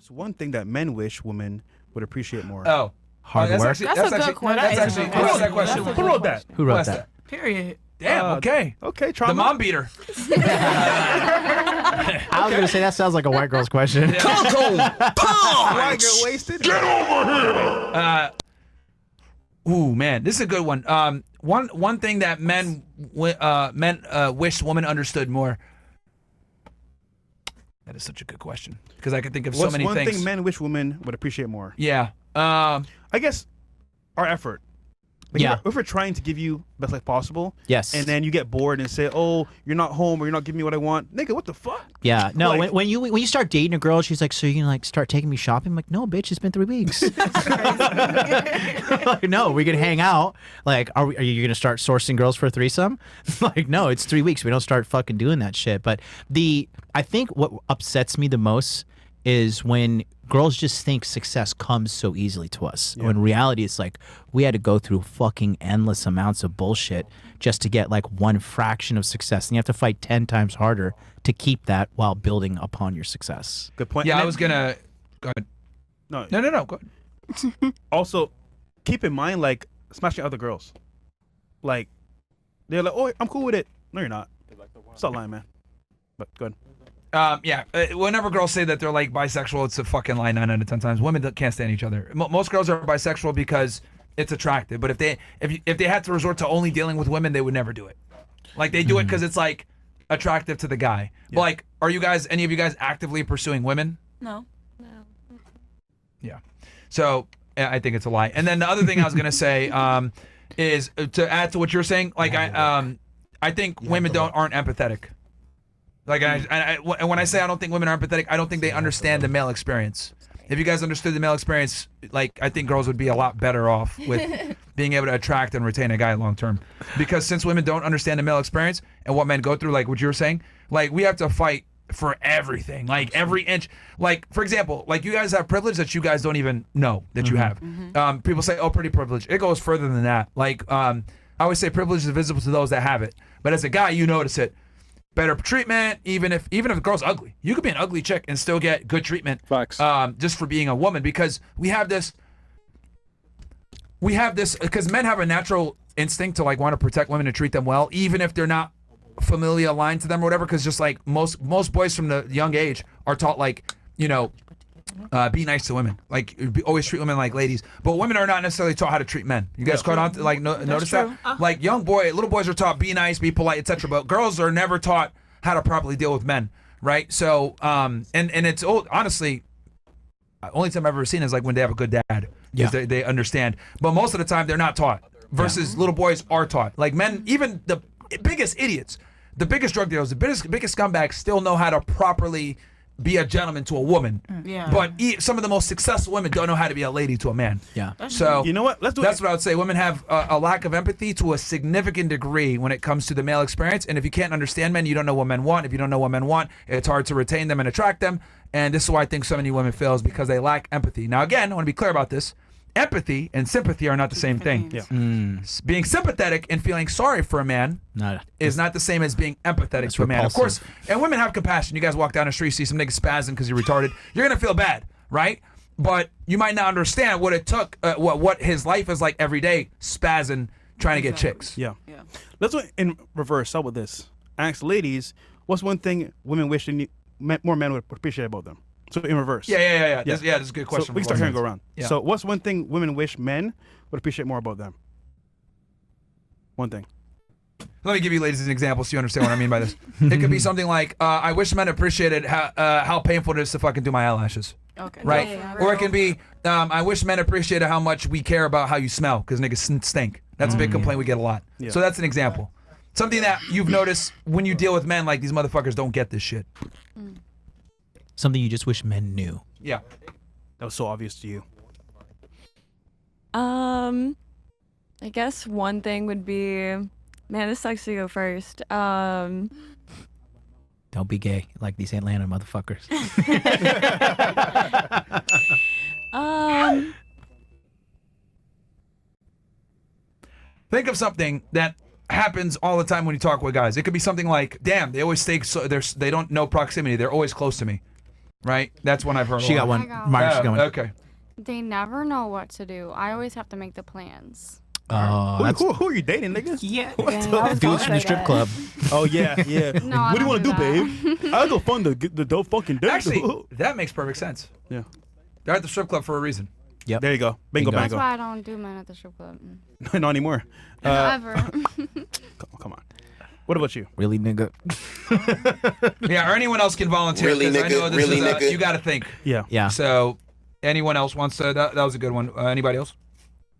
What's one thing that men wish women would appreciate more? Oh. Hard work. That's a good question. That's actually. Who wrote that question? Who wrote that? Who wrote that? Period. Damn. Okay. Okay, The trauma. mom beater. I was gonna say that sounds like a white girl's question. Why get wasted? Ooh, man, this is a good one. One thing that men wish women understood more. That is such a good question because I can think of so many What's one things. thing men wish women would appreciate more? Yeah. I guess our effort. Like Yeah. If we're trying to give you the best life possible, Yes. and then you get bored and say, "Oh, you're not home, or you're not giving me what I want," nigga, what the fuck? Yeah, no. Like- when you start dating a girl, she's like, "So you gonna like start taking me shopping?" I'm like, "No, bitch, it's been 3 weeks." Like, no, we can hang out. Like, are you gonna start sourcing girls for a threesome? Like, no, it's 3 weeks. We don't start fucking doing that shit. But I think what upsets me the most is when girls just think success comes so easily to us. Yeah. When in reality, it's like we had to go through fucking endless amounts of bullshit just to get like one fraction of success. And you have to fight 10 times harder to keep that while building upon your success. Good point. Yeah, And I then- was gonna. Go ahead. No. No. Go ahead. Also, keep in mind, like smashing other girls. Like they're like, "Oh, I'm cool with it." No, you're not. Stop lying, man. But go ahead. Yeah. Whenever girls say that they're like bisexual, it's a fucking lie 9 out of 10 times. Women can't stand each other. Most girls are bisexual because it's attractive. But if they had to resort to only dealing with women, they would never do it. Like they do it because it's like attractive to the guy. But like, are you guys, any of you guys, actively pursuing women? No. Yeah. So I think it's a lie. And then the other thing I was gonna say is to add to what you're saying. Like I think women aren't empathetic. Like and when I say I don't think women are empathetic, I don't think they understand the male experience. If you guys understood the male experience, like I think girls would be a lot better off with being able to attract and retain a guy long term. Because since women don't understand the male experience and what men go through, like what you were saying, like we have to fight for everything, like every inch. Like for example, like you guys have privilege that you guys don't even know that you have. People say, "Oh, pretty privilege." It goes further than that. Like I always say, privilege is visible to those that have it. But as a guy, you notice it. Better treatment, even if the girl's ugly. You could be an ugly chick and still get good treatment. Facts. Just for being a woman, because we have this because men have a natural instinct to like want to protect women and treat them well, even if they're not familially aligned to them or whatever. Because just like most boys from the young age are taught like, you know, be nice to women, like always treat women like ladies. But women are not necessarily taught how to treat men. You guys caught on to like notice that? Like little boys are taught be nice, be polite, etc. But girls are never taught how to properly deal with men, right? So and it's honestly, only time I've ever seen is like when they have a good dad, because they understand. But most of the time they're not taught. Versus little boys are taught. Like men, even the biggest idiots, the biggest drug dealers, the biggest scumbags still know how to properly be a gentleman to a woman. Yeah. But some of the most successful women don't know how to be a lady to a man. Yeah. So You know what? Let's do that's it. what I would say. Women have a lack of empathy to a significant degree when it comes to the male experience. And if you can't understand men, you don't know what men want. If you don't know what men want, it's hard to retain them and attract them. And this is why I think so many women fail, is because they lack empathy. Now, again, I want to be clear about this. Empathy and sympathy are not the same thing. Yeah. Being sympathetic and feeling sorry for a man is not the same as being empathetic to a man. Of course, and women have compassion. You guys walk down the street, see some nigga spazzing because you're retarded. You're going to feel bad, right? But you might not understand what it took, what his life is like every day, spazzing, trying to get chicks. Yeah. Let's do it in reverse. Start with this. Ask ladies, what's one thing women wish more men would appreciate about them? So in reverse. Yeah. This is a good question. So we can start here and go around. Yeah. So what's one thing women wish men would appreciate more about them? One thing. Let me give you ladies an example so you understand what I mean by this. It could be something like, I wish men appreciated how painful it is to fucking do my eyelashes. Okay. Right? Yeah. Or it can be, I wish men appreciated how much we care about how you smell, because niggas stink. That's a big complaint we get a lot. Yeah. So that's an example. Something that you've noticed when you deal with men, like these motherfuckers don't get this shit. Something you just wish men knew. Yeah. That was so obvious to you. I guess one thing would be, man, this sucks to go first. Don't be gay like these Atlanta motherfuckers. Think of something that happens all the time when you talk with guys. It could be something like, damn, they always stay, so they don't know proximity. They're always close to me. right? That's one I've heard. She a got lot. one. I got Mark's Oh, got one. okay. They never know what to do. I always have to make the plans. Oh, that's Who are you dating, nigga? Yeah. Dang, I was gonna dudes from the say strip that. club. Oh yeah, yeah. No, I What do you don't want to do, do babe? I'll go fund the dope fucking date. Actually, that makes perfect sense. Yeah. They're at the strip club for a reason. There you go. Bingo, Bingo. That's bango. why I don't do men at the strip club. Not anymore. Ever. Come on. What about you? Really, nigga? Yeah, or anyone else can volunteer. Really, 'cause I nigga? know this Really, is, nigga? you got to think. Yeah. Yeah. So, anyone else wants to? That was a good one. Anybody else?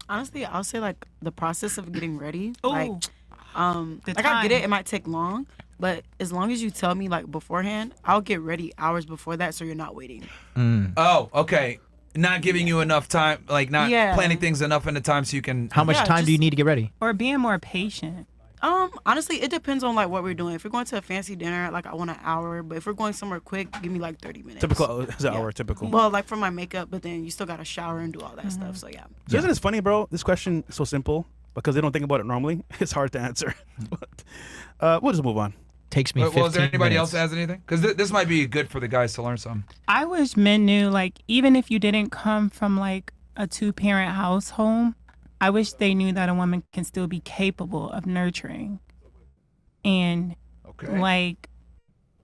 Honestly, I'll say like the process of getting ready. Ooh. Like, The like I get it, time. it might take long, but as long as you tell me like beforehand, I'll get ready hours before that, so you're not waiting. Oh, okay. Not giving you enough time, like not Yeah. planning things enough into time so you can. How much Yeah, time do you just- need to get ready? Or being more patient. Honestly, it depends on like what we're doing. If we're going to a fancy dinner, like I want an hour, but if we're going somewhere quick, give me like 30 minutes. Typical is an hour. Typical. Well, like for my makeup, but then you still gotta shower and do all that stuff. So yeah. So isn't it funny, bro? This question is so simple because they don't think about it normally. It's hard to answer. We'll just move on. Takes me Well, 15 is there anybody else minutes. that has anything? Because this might be good for the guys to learn something. I wish men knew, like, even if you didn't come from like a 2-parent household, I wish they knew that a woman can still be capable of nurturing and Okay. like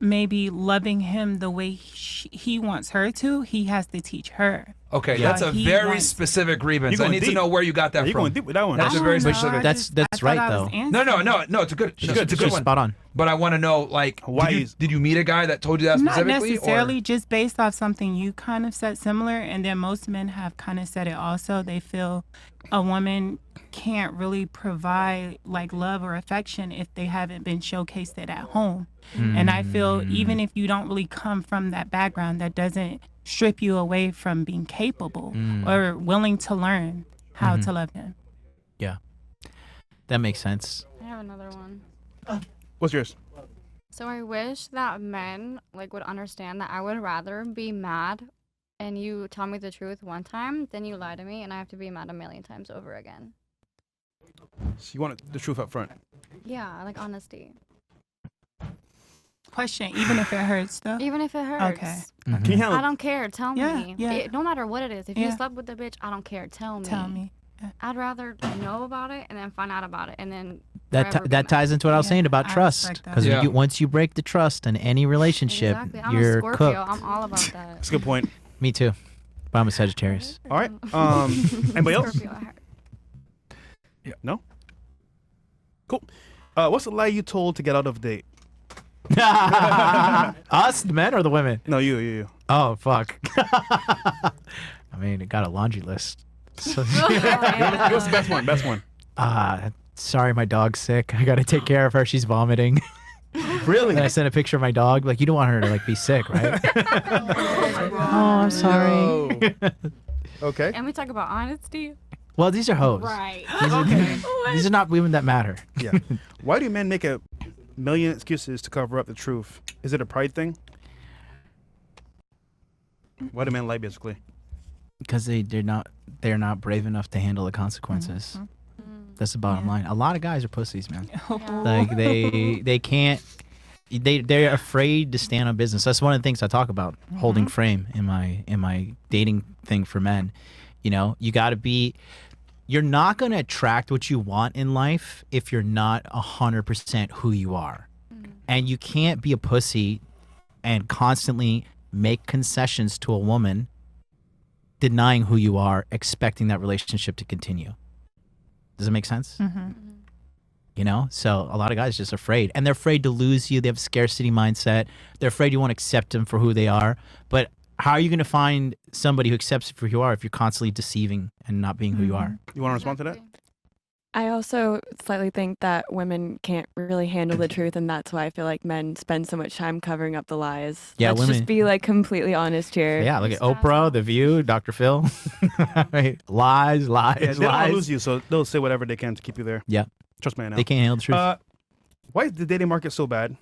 maybe loving him the way he wants her to. He has to teach her. Okay, Yeah. that's a He very wants- specific grievance. You're I going need to deep. know where you got that You're from. going deep with that one. That's I a very don't know, specific. I That's I thought right, I was though. No, it's a good. It's It's a good just one. spot on. But I want to know, like, Why did is- did you meet a guy that told you that Not specifically? necessarily, Or? just based off something you kind of said similar, and then most men have kind of said it also. They feel a woman can't really provide like love or affection if they haven't been showcased it at home. And I feel even if you don't really come from that background, that doesn't strip you away from being capable or willing to learn how to love him. Yeah. That makes sense. I have another one. What's yours? So I wish that men like would understand that I would rather be mad and you tell me the truth one time than you lie to me and I have to be mad a million times over again. So you want the truth up front. Yeah, like honesty. Question, even if it hurts though. Even if it hurts. Okay. Can you handle I don't care. Tell Yeah, me. yeah. No matter what it is. If you Yeah. slept with the bitch, I don't care. Tell me. Tell me. I'd rather know about it and then find out about it and then That forever be that mad. ties into what I was Yeah, saying about I trust. respect that. Because Yeah. once you break the trust in any relationship, Exactly. I'm you're a Scorpio. cooked. I'm all about that. That's a good point. Me too. But I'm a Sagittarius. All right. Anybody else? Scorpio at heart. No. Cool. What's the lie you told to get out of a date? Us, the men or the women? No, you. Oh, fuck. I mean, it got a laundry list. So, What's the best one? Best one. sorry, my dog's sick. I got to take care of her. She's vomiting. Really? And I sent a picture of my dog. Like, you don't want her to like be sick, right? Oh, I'm sorry. Okay. And we talk about honesty. Well, these are hoes. Right. These are not women that matter. Yeah. Why do men make a million excuses to cover up the truth? Is it a pride thing? Why do men lie, basically? Because they're not brave enough to handle the consequences. That's the bottom line. A lot of guys are pussies, man. Like they can't. They're afraid to stand on business. That's one of the things I talk about, holding frame in my dating thing for men. You know, you got to be. You're not going to attract what you want in life if you're not 100% who you are. And you can't be a pussy and constantly make concessions to a woman, denying who you are, expecting that relationship to continue. Does it make sense? You know, so a lot of guys are just afraid, and they're afraid to lose you. They have a scarcity mindset. They're afraid you won't accept them for who they are. But how are you going to find somebody who accepts you for who you are if you're constantly deceiving and not being who you are? You want to respond to that? I also slightly think that women can't really handle the truth, and that's why I feel like men spend so much time covering up the lies. Yeah, Let's women- just be like completely honest here. Yeah, look at Oprah, The View, Dr. Phil. Right? Lies, Yeah, they don't want to lies. lose you, so they'll say whatever they can to keep you there. Yeah, Trust me, I know. they can't handle the truth. Why is the dating market so bad?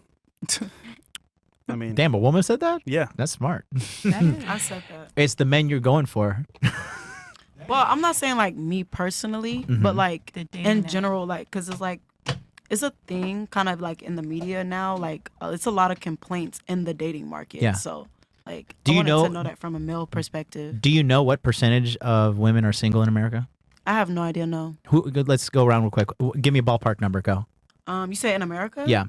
I mean, Damn, a woman said that? yeah. That's smart. I said that. It's the men you're going for. Well, I'm not saying like me personally, but like The dating in app. general, like, cause it's like, it's a thing kind of like in the media now. Like, it's a lot of complaints in the dating market. Yeah. So Like, Do I you wanted to know- know that from a male perspective. Do you know what percentage of women are single in America? I have no idea. No. Let's go around real quick. Give me a ballpark number. Go. You say in America? Yeah.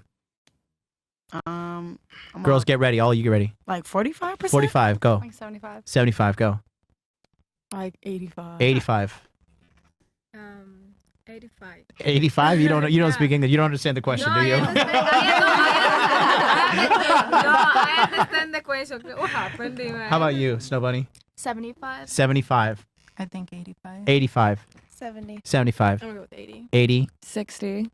I'm Girls, on, get ready. All you get ready. like 45%. 45. Go. Like 75. 75. Go. Like 85. 85. 85. 85. You don't. You don't Yeah. speak English. You don't understand the question, do you? I understand the question. What happened? How about you, Snow Bunny? 75. 75. I think 85. 85. 70. 75. I'm gonna go with 80. 80. 60.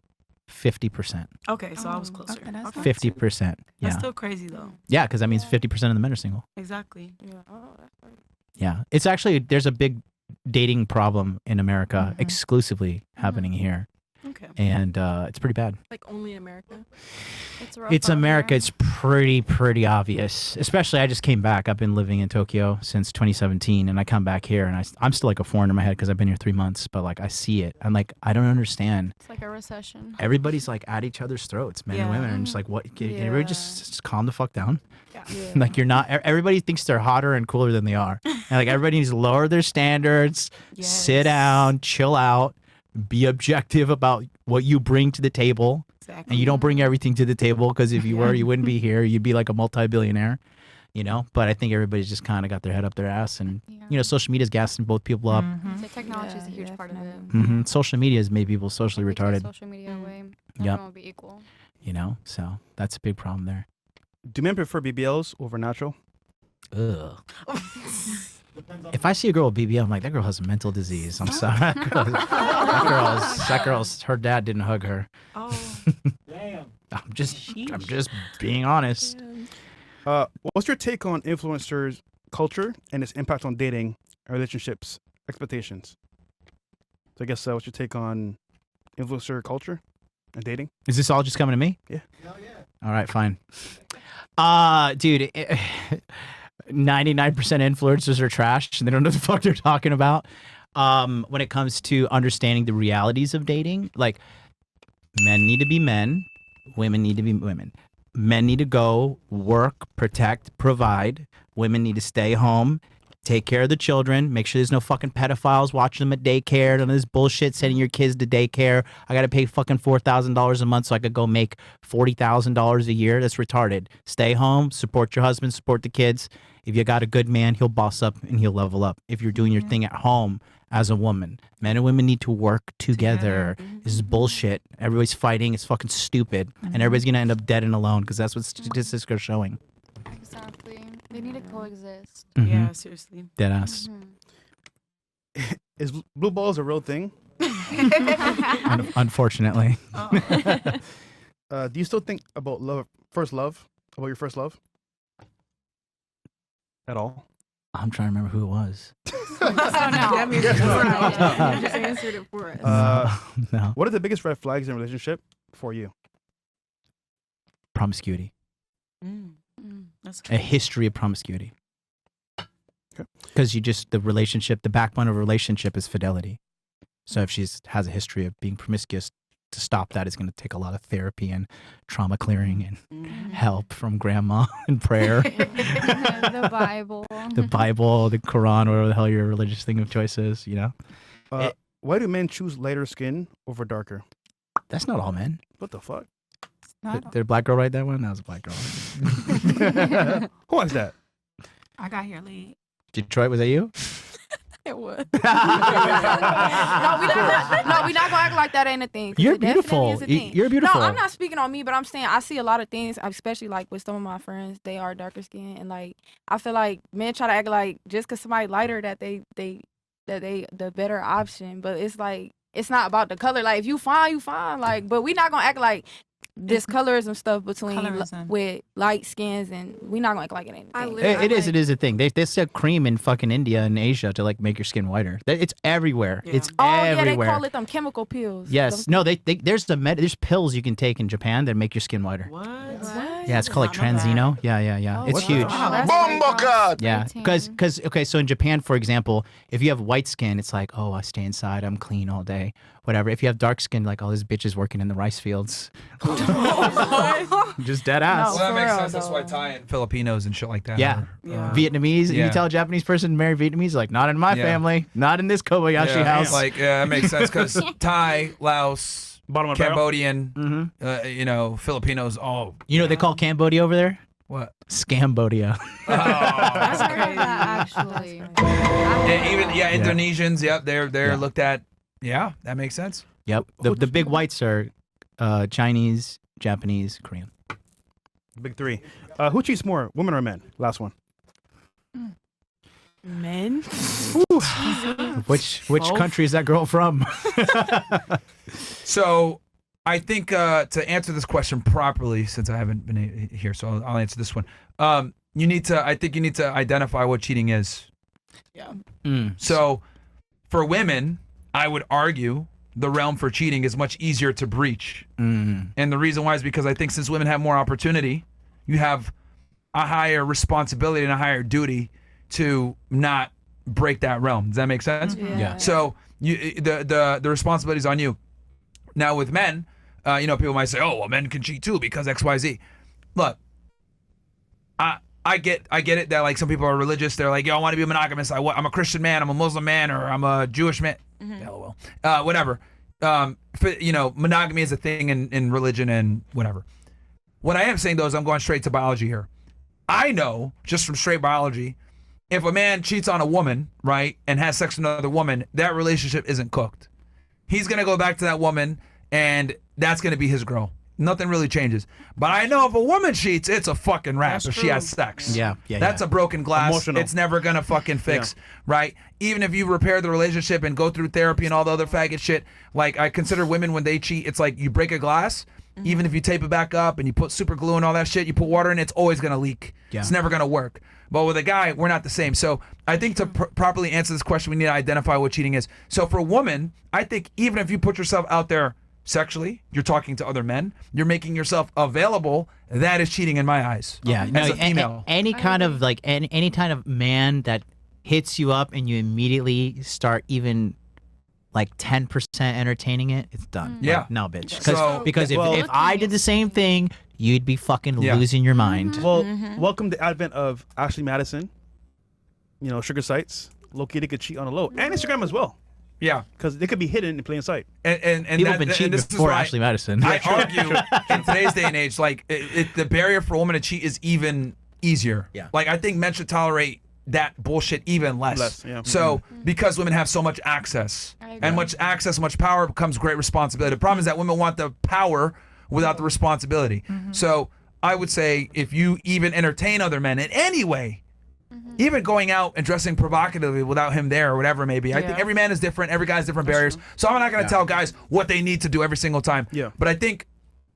50%. Okay, so I was Oh, closer. okay, that's Okay. not 50%. Yeah. That's still crazy though. Yeah, because that means 50% of the men are single. Exactly. Yeah. Oh, that's right. Yeah. It's actually, there's a big dating problem in America Mhm. exclusively happening here. Okay. And it's pretty bad. Like only in America. It's rough. It's out America. here. It's pretty obvious. Especially, I just came back. I've been living in Tokyo since 2017, and I come back here, and I'm still like a foreigner in my head because I've been here 3 months. But like, I see it. I'm like, I don't understand. It's like a recession. Everybody's like at each other's throats, men and Yeah. women. I'm just like, what? Can everybody just calm the fuck down? Yeah. Like, you're not. Everybody thinks they're hotter and cooler than they are, and like everybody needs to lower their standards, sit Yes. down, chill out, be objective about what you bring to the table. Exactly. And you don't bring everything to the table because if you Yeah. were, you wouldn't be here. You'd be like a multi-billionaire, you know. But I think everybody's just kind of got their head up their ass, and Yeah. you know, social media's gassing both people up. Mhm. So technology is a Yeah, huge part of it. definitely. Social media has made people socially If we take retarded, Social media away. Yep. Everyone will be equal. you know. So that's a big problem there. Do men prefer BBLs over natural? Ugh. If I see a girl with BBL, I'm like, that girl has a mental disease. I'm sorry. that girl's, her dad didn't hug her. Oh. I'm just Sheesh. being honest. What's your take on influencers culture and its impact on dating, relationships, expectations? So I guess what's your take on influencer culture and dating? Is this all just coming to me? Yeah. All right, fine. Dude, 99% influencers are trash and they don't know what the fuck they're talking about. When it comes to understanding the realities of dating, like, men need to be men, women need to be women. Men need to go work, protect, provide. Women need to stay home, take care of the children, make sure there's no fucking pedophiles watching them at daycare, none of this bullshit sending your kids to daycare. I gotta pay fucking $4,000 a month so I could go make $40,000 a year. That's retarded. Stay home, support your husband, support the kids. If you got a good man, he'll boss up and he'll level up. If you're doing your thing at home as a woman, men and women need to work together. This is bullshit. Everybody's fighting. It's fucking stupid. And everybody's gonna end up dead and alone because that's what statistics are showing. Exactly. They need to coexist. Yeah, seriously. Dead ass. Mhm. Is blue balls a real thing? Unfortunately. Do you still think about love, about your first love? At all? I'm trying to remember who it was. That means Yes, you're no. right. You just answered it for us. No. What are the biggest red flags in a relationship for you? Promiscuity. That's A history of promiscuity. Okay. Because the backbone of a relationship is fidelity. So if she has a history of being promiscuous, to stop that is going to take a lot of therapy and trauma clearing and help from grandma and prayer. The Bible. The Bible, the Quran, whatever the hell your religious thing of choice is, you know? Why do men choose lighter skin over darker? That's not all men. What the fuck? Did a black girl write that one? That was a black girl. Who was that? I got here late. Detroit, was that you? It was. No, we not gonna act like that ain't a thing. 'Cause You're it definitely beautiful. is a thing. You're beautiful. No, I'm not speaking on me, but I'm saying I see a lot of things, especially like with some of my friends. They are darker skinned, and like I feel like men try to act like just because somebody lighter that they the better option. But it's like it's not about the color. Like if you fine, you fine. Like, but we not gonna act like this colorism stuff between Colorism. with light skins, and we not gonna act like it ain't. I a thing. literally- It is a thing. They sell cream in fucking India and Asia to like make your skin whiter. It's everywhere. Yeah. It's Oh yeah, they everywhere. call it them chemical pills. Yes. No, there's pills you can take in Japan that make your skin whiter. What? What? Yeah, it's called like Not that. Transino. Yeah. Oh, It's wow. huge. That's Bomba Yeah, 18. because okay, so in Japan, for example, if you have white skin, it's like, oh, I stay inside, I'm clean all day, whatever. If you have dark skin, like, oh, this bitch is working in the rice fields. Just dead ass. No. Well, that For makes real, sense. That's why though. Thai and Filipinos and shit like that. Yeah. are, Yeah. Vietnamese, Yeah. you tell a Japanese person to marry Vietnamese, like, not in my Yeah. family, not in this Kobayashi yeah, house. Like, that makes sense because Thai, Laos, Bottom of the barrel. Cambodian, Filipinos, all You know what they call Cambodia over there? what? Scambodia. That's crazy. crazy. Actually. And even Indonesians. Yep, they're Yeah. looked at. Yeah, that makes sense. Yep. The big whites are Chinese, Japanese, Korean. Big three. Who cheats more, women or men? Last one. Men. Which Both. country is that girl from? So I think to answer this question properly, since I haven't been here, so I'll answer this one. I think you need to identify what cheating is. So for women, I would argue the realm for cheating is much easier to breach. And the reason why is because I think since women have more opportunity, you have a higher responsibility and a higher duty to not break that realm. Does that make sense? Yeah. So the responsibility is on you. Now with men, people might say, "Oh, well, men can cheat too because X, Y, Z." Look, I get it that like some people are religious. They're like, "Yo, I want to be monogamous. I'm a Christian man. I'm a Muslim man, or I'm a Jewish man." LOL. Whatever. Monogamy is a thing in religion and whatever. What I am saying though is I'm going straight to biology here. I know just from straight biology, if a man cheats on a woman, right, and has sex with another woman, that relationship isn't cooked. He's gonna go back to that woman, and that's gonna be his girl. Nothing really changes. But I know if a woman cheats, it's a fucking wrap That's if she true. has sex. Yeah. That's a broken glass. Emotional. It's never gonna fucking fix, right? Even if you repair the relationship and go through therapy and all the other faggot shit, like I consider women when they cheat, it's like you break a glass, even if you tape it back up and you put super glue and all that shit, you put water in it, it's always gonna leak. Yeah. It's never gonna work. But with a guy, we're not the same. So I think to properly answer this question, we need to identify what cheating is. So for a woman, I think even if you put yourself out there sexually, you're talking to other men, you're making yourself available, that is cheating in my eyes. Yeah, As a female. any kind of like any kind of man that hits you up and you immediately start even like 10% entertaining it, it's done. Yeah. Like, no, bitch. So- Because if, Well- if I did the same thing, you'd be fucking Yeah. losing your mind. Well, welcome to the advent of Ashley Madison. Sugar sites. Low-key, they could cheat on the low. And Instagram as well. Yeah. Because they could be hidden in plain sight. And People that- have been and cheating this is before why Ashley Madison. I argue in today's day and age, like the barrier for a woman to cheat is even easier. Yeah. Like I think men should tolerate that bullshit even less. Less, yeah. So because women have so much access I agree. and much access, much power becomes great responsibility. The problem is that women want the power without the responsibility. So I would say if you even entertain other men in any way, even going out and dressing provocatively without him there or whatever it may be. I think Yeah. every man is different. Every guy's different barriers. So I'm not going to tell guys what they need to do every single time. Yeah. But I think,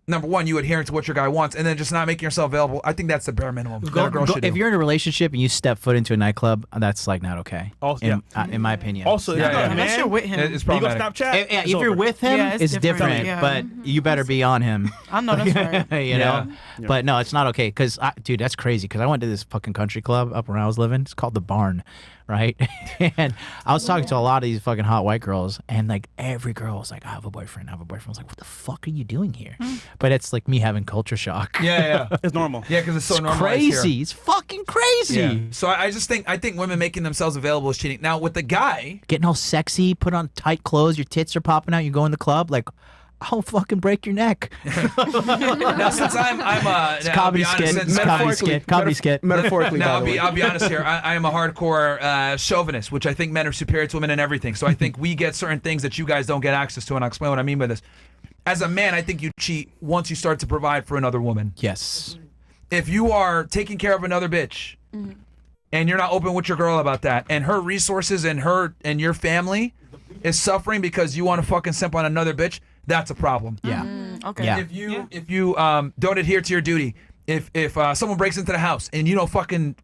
number one, you adhering to what your guy wants and then just not making yourself available. I think that's the bare minimum that a girl should if do. you're in a relationship and you step foot into a nightclub, that's like not okay. Also, in my opinion. Also, Yeah, if you're yeah. a Unless man, you're with him. It's you go problematic. Snapchat. If, it's if you're over. with him, Yeah, it's it's different, different, yeah. but you better be on him. I know that's right. you know, but no, it's not okay. Cause dude, that's crazy. Cause I went to this fucking country club up where I was living. It's called the Barn, right? And I was talking to a lot of these fucking hot white girls, and like every girl was like, "I have a boyfriend. I have a boyfriend." I was like, "What the fuck are you doing here?" But it's like me having culture shock. Yeah. It's normal. Yeah, because it's so It's normalized here. crazy. It's fucking crazy. Yeah. So I just think women making themselves available is cheating. Now with the guy, Getting all sexy, put on tight clothes, your tits are popping out. You go in the club, like, I'll fucking break your neck. now since I'm It's comedy skit. It's comedy skit. Comedy skit. Metaphorically, Now, by the way. I'll be honest here. I am a hardcore chauvinist, which I think men are superior to women in everything. So I think we get certain things that you guys don't get access to, and I'll explain what I mean by this. As a man, I think you cheat once you start to provide for another woman. Yes. If you are taking care of another bitch, and you're not open with your girl about that, and her resources and her and your family is suffering because you want to fucking simp on another bitch, that's a problem. Yeah. Okay. Yeah. If you don't adhere to your duty, if someone breaks into the house and you don't fucking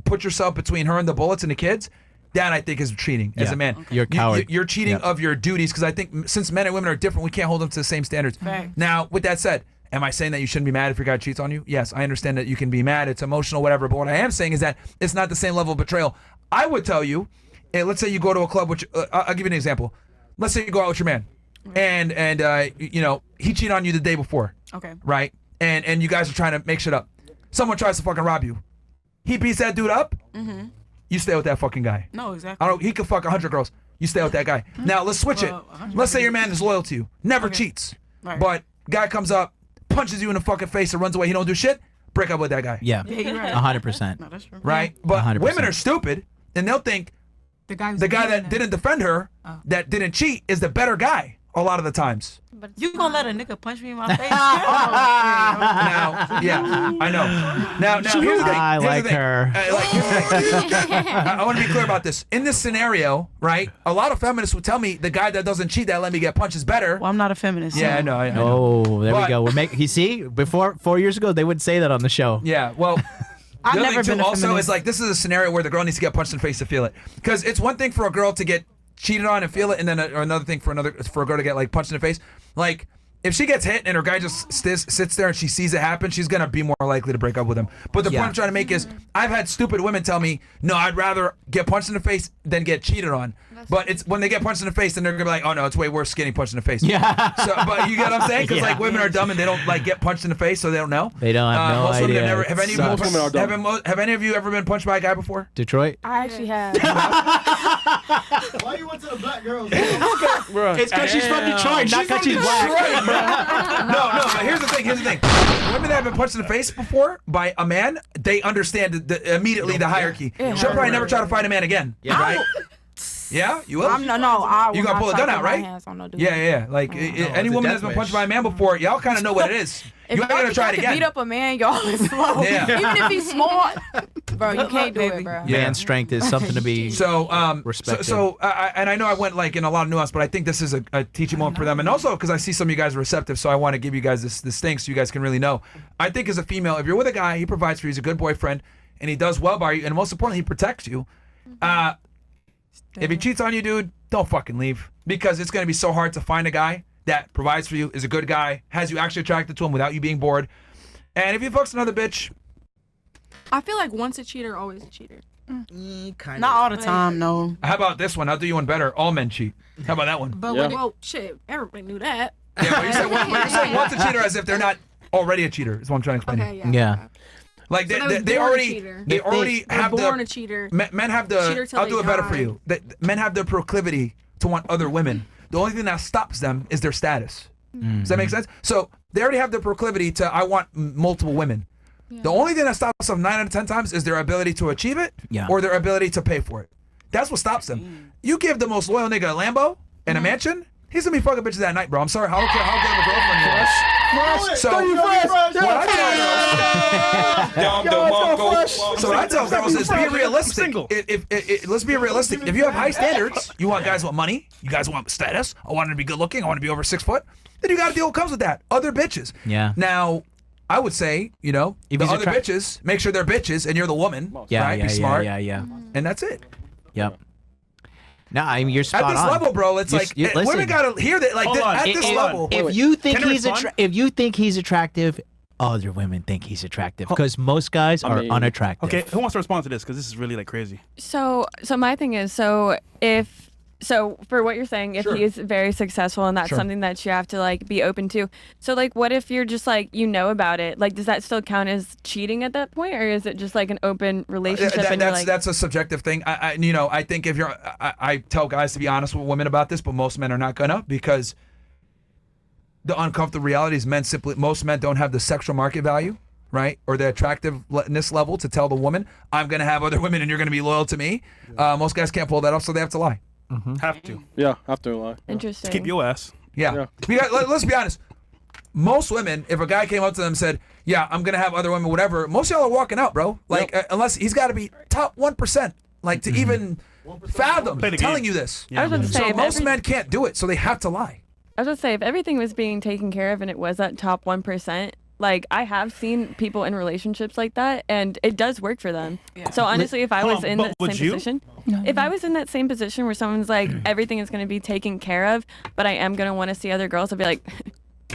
put yourself between her and the bullets and the kids, that I think is cheating as Yeah. a man. You're a coward. You're cheating Yeah. of your duties because I think since men and women are different, we can't hold them to the same standards. Facts. Now, with that said, Am I saying that you shouldn't be mad if your guy cheats on you? Yes, I understand that you can be mad. It's emotional, whatever. But what I am saying is that it's not the same level of betrayal. I would tell you, let's say you go to a club, which I'll give you an example. Let's say you go out with your man, and you know, he cheated on you the day before. Okay. Right? And you guys are trying to make shit up. Someone tries to fucking rob you. He beats that dude up. Mm-hmm. You stay with that fucking guy. No, exactly. I don't. He could fuck 100 girls. You stay with that guy. Now let's switch it. Let's say your man is loyal to you, never cheats, Right. but guy comes up, punches you in the fucking face, and runs away. He don't do shit. Break up with that guy. Yeah, you're right. 100%. No, that's true. Right? But 100%. women are stupid, and they'll think The guy, that didn't defend her, that didn't cheat, is the better guy a lot of the times. But it's You gonna not. let a nigga punch me in my face? Now, yeah, I know. Now, here's the thing. I Here's the like thing. her. Here's the thing. I want to be clear about this. In this scenario, right, a lot of feminists would tell me the guy that doesn't cheat that let me get punched is better. Well, I'm not a feminist. Yeah, so. I know. I know. Oh, there we But- go. You see, before 4 years ago, they would say that on the show. Yeah, well, I've the other never thing been too a also feminist. is like this is a scenario where the girl needs to get punched in the face to feel it. Because it's one thing for a girl to get cheated on and feel it, and then another thing for a girl to get like punched in the face. Like if she gets hit and her guy just sits there and she sees it happen, she's gonna be more likely to break up with him. But the point I'm trying to make is, I've had stupid women tell me, no, I'd rather get punched in the face than get cheated on. But it's when they get punched in the face, then they're gonna be like, oh no, it's way worse getting punched in the face. Yeah. So, but you get what I'm saying? Because Yeah. like women are dumb and they don't like get punched in the face, so they don't know. They don't have no most women idea. have never. Have any, Sucks. Most women are dumb. have any of you ever been punched by a guy before? Detroit. I actually have. Why you went to the black girls? It's because she's from Detroit, not because she's black. No, but here's the thing. Women that have been punched in the face before by a man, they understand immediately the hierarchy. She'll probably never try to fight a man again. Yeah. Right? Yeah, you will. I'm no. I will You gotta not pull a try gun to out, put my right? hands on no dude. Yeah. Like any it's a woman death that's been wish. punched by a man before, y'all kind of know what it is. If You ain't gonna try it Beat again. up a man, y'all is slow. Yeah. Even if he's smart, bro, you can't do it, bro. Yeah. Man's strength is something to be. So, Respected. and I know I went like in a lot of nuance, but I think this is a teaching moment for them, and also because I see some of you guys are receptive, so I want to give you guys this thing so you guys can really know. I think as a female, if you're with a guy, he provides for you, he's a good boyfriend, and he does well by you, and most importantly, he protects you. If he cheats on you, dude, don't fucking leave, because it's gonna be so hard to find a guy that provides for you, is a good guy, has you actually attracted to him without you being bored. And if he fucks another bitch, I feel like once a cheater, always a cheater. Not all the time, no. how about this one? I'll do you one better. All men cheat. How about that one? But Yeah. well, shit, everybody knew that. Yeah, but you're saying once a cheater as if they're not already a cheater. Is what I'm trying to explain. Okay, Here. yeah. Yeah. Like So they they was born a already cheater. they already They're have born the a cheater. men have Cheater the. till I'll do they it better for die. you. Men have the proclivity to want other women. The only thing that stops them is their status. Does that make sense? So they already have the proclivity to I want multiple women. The only thing that stops them 9 out of 10 times is their ability to achieve it, Yeah. or their ability to pay for it. That's what stops them. You give the most loyal nigga a Lambo and a mansion, he's gonna be fucking bitches that night, bro. I'm sorry, I don't care how good of a girlfriend you are. So what I tell girls is be realistic. Single. Let's be realistic. If you have high standards, you want guys with money, you guys want status. I want to be good looking. I want to be over 6 foot. Then you got to deal what comes with that. Other bitches. Yeah. Now, I would say, If the he's other bitches, make sure they're bitches, and you're the woman. Yeah, right? yeah, Be smart, yeah. and that's it. Yep. No, I mean you're spot At this on. level, bro, it's like women listen. gotta hear that. Like Hold on. at this level, If you think Can I he's respond? if you think he's attractive, other women think he's attractive because most guys are mean- unattractive. Okay, who wants to respond to this? Because this is really like crazy. So my thing is, for what you're saying, if he is very successful and that's Sure. something that you have to like be open to. So like, what if you're just like, about it? Like, does that still count as cheating at that point, or is it just like an open relationship? and you're like, that's a subjective thing. I think if you're, I tell guys to be honest with women about this, but most men are not gonna, because the uncomfortable reality is most men don't have the sexual market value, right, or the attractiveness level to tell the woman, I'm gonna have other women and you're gonna be loyal to me. Most guys can't pull that off, so they have to lie. Have to Yeah, have to lie. interesting. keep your ass. Yeah. Let's be honest. Most women, if a guy came up to them and said, yeah, I'm going to have other women, whatever, most of y'all are walking out, bro. Like, unless he's got to be top 1%, like, to even fathom Play the telling game. you this. I was about to say, So if most every- men can't do it, so they have to lie. I was gonna say, if everything was being taken care of and it was that top 1%, like I have seen people in relationships like that, and it does work for them. So honestly, if I Hold was on, in but that would same you? position, if I was in that same position where someone's like, everything is gonna be taken care of, but I am gonna want to see other girls, I'd be like,